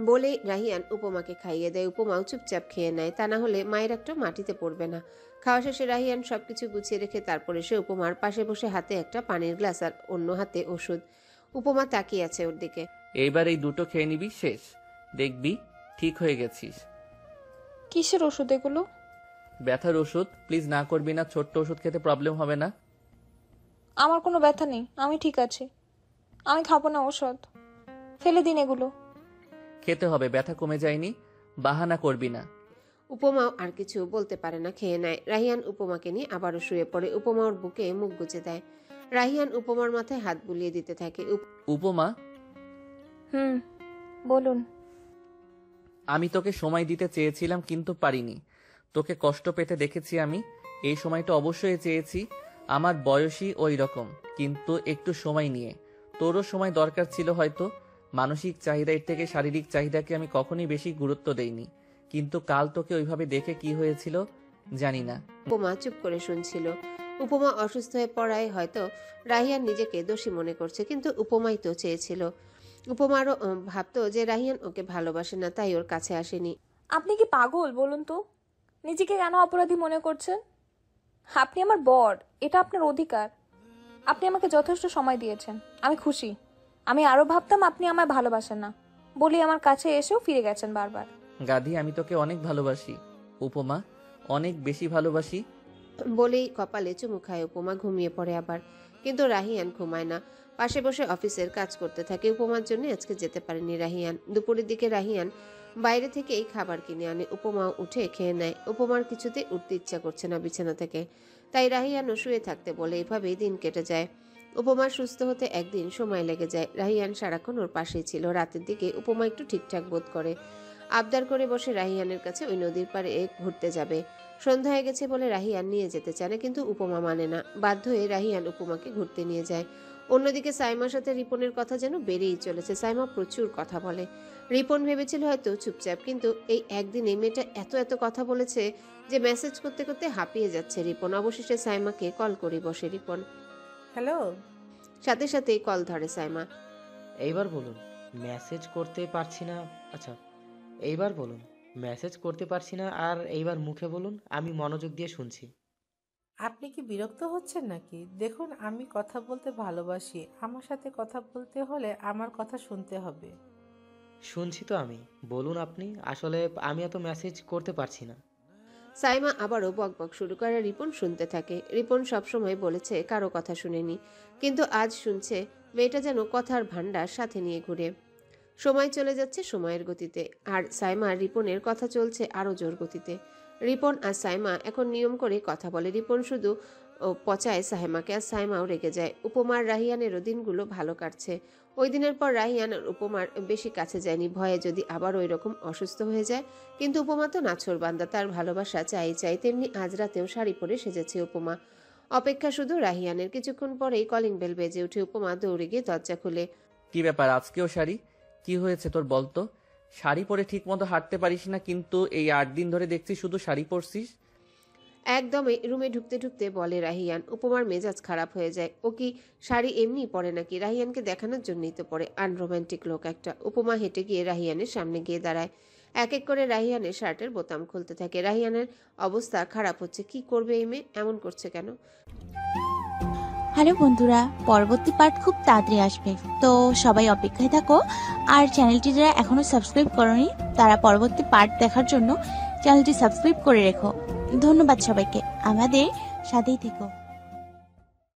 বলে রাহিয়ান উপমাকে খাইয়ে দেয়। উপমাও চুপচাপ খেয়ে নেয়, তা না হলে মায়ের একটা মাটিতে পড়বে না। খাওয়া শেষে রাহিয়ান সবকিছু গুছিয়ে রেখে তারপরে সে উপমার পাশে বসে হাতে একটা পানির গ্লাস আর অন্য হাতে ওষুধ। উপমা তাকিয়ে আছে ওর দিকে। এইবার এই দুটো খেয়ে নিবি, শেষ। দেখবি ঠিক হয়ে গেছিস। কিসের ওষুধ এগুলো? ব্যথার ওষুধ। প্লিজ না করবি না, ছোট্ট ওষুধ খেতে প্রবলেম হবে না। আমার কোনো ব্যথা নেই, আমি ঠিক আছি। আমি খাবো না ওষুধ, ফেলে দিন এগুলো। খেতে হবে, ব্যথা কমে যায়নি, বাহানা করবি না। উপমাও আর কিছু বলতে পারে না, খেয়ে নেয়। রাহিয়ান উপমাকে নিয়ে আবারও শুয়ে পড়ে। উপমা ওর বুকে মুখ গুজে দেয়। রাহিয়ান উপমার মাথায় হাত বুলিয়ে দিতে থাকে। উপমা, বলুন। আমি তোকে সময় দিতে চেয়েছিলাম, কিন্তু পারিনি। তোকে কষ্ট পেতে দেখেছি আমি। এই সময়টা অবশ্যই চেয়েছি। আমার বয়সী ওই রকম, কিন্তু একটু সময় নিয়ে। তোরও সময় দরকার ছিল হয়তো। মানসিক চাহিদার থেকে শারীরিক চাহিদাকে আমি কখনই বেশি গুরুত্ব দেইনি, কিন্তু কাল তোকে ওইভাবে দেখে কি হয়েছিল জানি না। উপমা চুপ করে শুনছিল। উপমা অসুস্থ হয়ে পড়ায় হয়তো রাহিয়ান নিজেকে দোষী মনে করছে, কিন্তু উপমাই তো চেয়েছিল। উপমারও ভাবতো যে রাহিয়ান ওকে ভালোবাসে না, তাই ওর কাছে আসেনি। আপনি কি পাগল বলুন তো? নিজেকে কেন অপরাধী মনে করছেন? আপনি আমার বর, এটা আপনার অধিকার। আপনি আমাকে যথেষ্ট সময় দিয়েছেন, আমি খুশি। আমি আরো ভাবতাম আপনি আমায় ভালোবাসেন না, বলি আমার কাছে এসেও ফিরে গেছেন বারবার। গাধি, আমি তোকে অনেক ভালোবাসি উপমা, অনেক বেশি ভালোবাসি। বলেই কপালে চুমু খায় উপমা। ঘুমিয়ে পড়ে আবার, কিন্তু রাহিয়ান ঘুমায় না। পাশে বসে অফিসের কাজ করতে থাকে। উপমার জন্য আজকে যেতে পারেনি রাহিয়ান। দুপুরের দিকে রাহিয়ান বাইরে থেকেই খাবার কিনে আনে। উপমাও উঠে খেয়ে নেয়। উপমার কিছুতেই উঠতে ইচ্ছা করছে না বিছানা থেকে, তাই রাহিয়ানও শুয়ে থাকতে বলে। এভাবেই দিন কেটে যায়। উপমার সুস্থ হতে একদিন সময় লেগে যায়। রাহিয়ান সারাক্ষণ ওর পাশেই ছিল। রাতের দিকে উপমা একটু ঠিকঠাক বোধ করে। আবদার করে বসে রাহিয়ানের কাছে ওই নদীর পাড়ে ঘুরতে যাবে। সন্ধ্যা হয়ে গেছে বলে রাহিয়ান নিয়ে যেতে চায় না, কিন্তু উপমা মানে না। বাধ্য হয়ে রাহিয়ান উপমাকে ঘুরতে নিয়ে যায়। অন্যদিকে সাইমার সাথে রিপনের কথা যেন বেড়েই চলেছে। সাইমা প্রচুর কথা বলে। রিপন ভেবেছিল হয়তো চুপচাপ, কিন্তু এই একদিনে মেয়েটা এত কথা বলেছে যে মেসেজ করতে করতে হাঁপিয়ে যাচ্ছে রিপন। অবশেষে সাইমাকে কল করে বসে রিপন। হ্যালো। সাথে সাথেই কল ধরে সাইমা। এইবার বলুন। মেসেজ করতে পারছি না। আচ্ছা, এইবার বলুন। মেসেজ করতে পারছি না, আর এইবার মুখে বলুন, আমি মনোযোগ দিয়ে শুনছি। আপনি কি বিরক্ত হচ্ছেন নাকি? দেখুন, আমি কথা বলতে ভালোবাসি। আমার সাথে কথা বলতে হলে আমার কথা শুনতে হবে। শুনছি তো আমি। বলুন আপনি। আসলে আমি এত মেসেজ করতে পারছি না। সাইমা আবারও বকবক শুরু করে। রিপন শুনতে থাকে। রিপন সবসময় বলেছে কারো কথা শুনেনি, কিন্তু আজ শুনছে। মেয়েটা যেন কথার ভান্ডার সাথে নিয়ে ঘুরে। সময় চলে যাচ্ছে সময়ের গতিতে, আর সাইমা আর রিপনের কথা চলছে আরও জোর গতিতে। রিপন আর সাইমা এখন নিয়ম করে কথা বলে। রিপন শুধু পচায় সাইমাকে, আর সাইমাও রেগে যায়। উপমার রাহিয়ানেরও দিনগুলো ভালো কাটছে। ওই দিনের পর রাহিয়ান আর উপমার বেশি কাছে যায়নি, ভয়ে যদি আবার ওই রকম অসুস্থ হয়ে যায়। কিন্তু উপমা তো নাছোড়বান্দা, তার ভালোবাসা চাই চাই। তেমনি আজ রাতেও শাড়ি পরে সেজেছে উপমা। অপেক্ষা শুধু রাহিয়ানের। কিছুক্ষণ পরেই কলিং বেল বেজে উঠে। উপমা দৌড়ে গিয়ে দরজা খুলে। কি ব্যাপার, আজকেও শাড়ি? কি হয়েছে তোর বলতো? শাড়ি পরে ঠিক মতো হাঁটতে পারিস না, কিন্তু এই 8 দিন ধরে দেখছি শুধু শাড়ি পরছিস। একদমই রুমে ঢুকতে ঢুকতে বলে রাহিয়ান। উপমার মেজাজ খারাপ হয়ে যায়। ও কি শাড়ি এমনি পরে নাকি? রাহিয়ানকে দেখানোর জন্যই তো পরে। আনরোম্যান্টিক লোক একটা। উপমা হেঁটে গিয়ে রাহিয়ানের সামনে গিয়ে দাঁড়ায়। এক এক করে রাহিয়ানের শার্টের বোতাম খুলতে থাকে। রাহিয়ানের অবস্থা খারাপ হচ্ছে। কি করবে এই মেয়ে? এমন করছে কেন? হ্যালো বন্ধুরা, পরবর্তী পার্ট খুব তাড়াতাড়ি আসবে, তো সবাই অপেক্ষায় থাকো। আর চ্যানেলটি যারা এখনো সাবস্ক্রাইব করোনি তারা পরবর্তী পার্ট দেখার জন্য চ্যানেলটি সাবস্ক্রাইব করে রেখো। ধন্যবাদ সবাইকে, আমাদের সাথেই থেকো।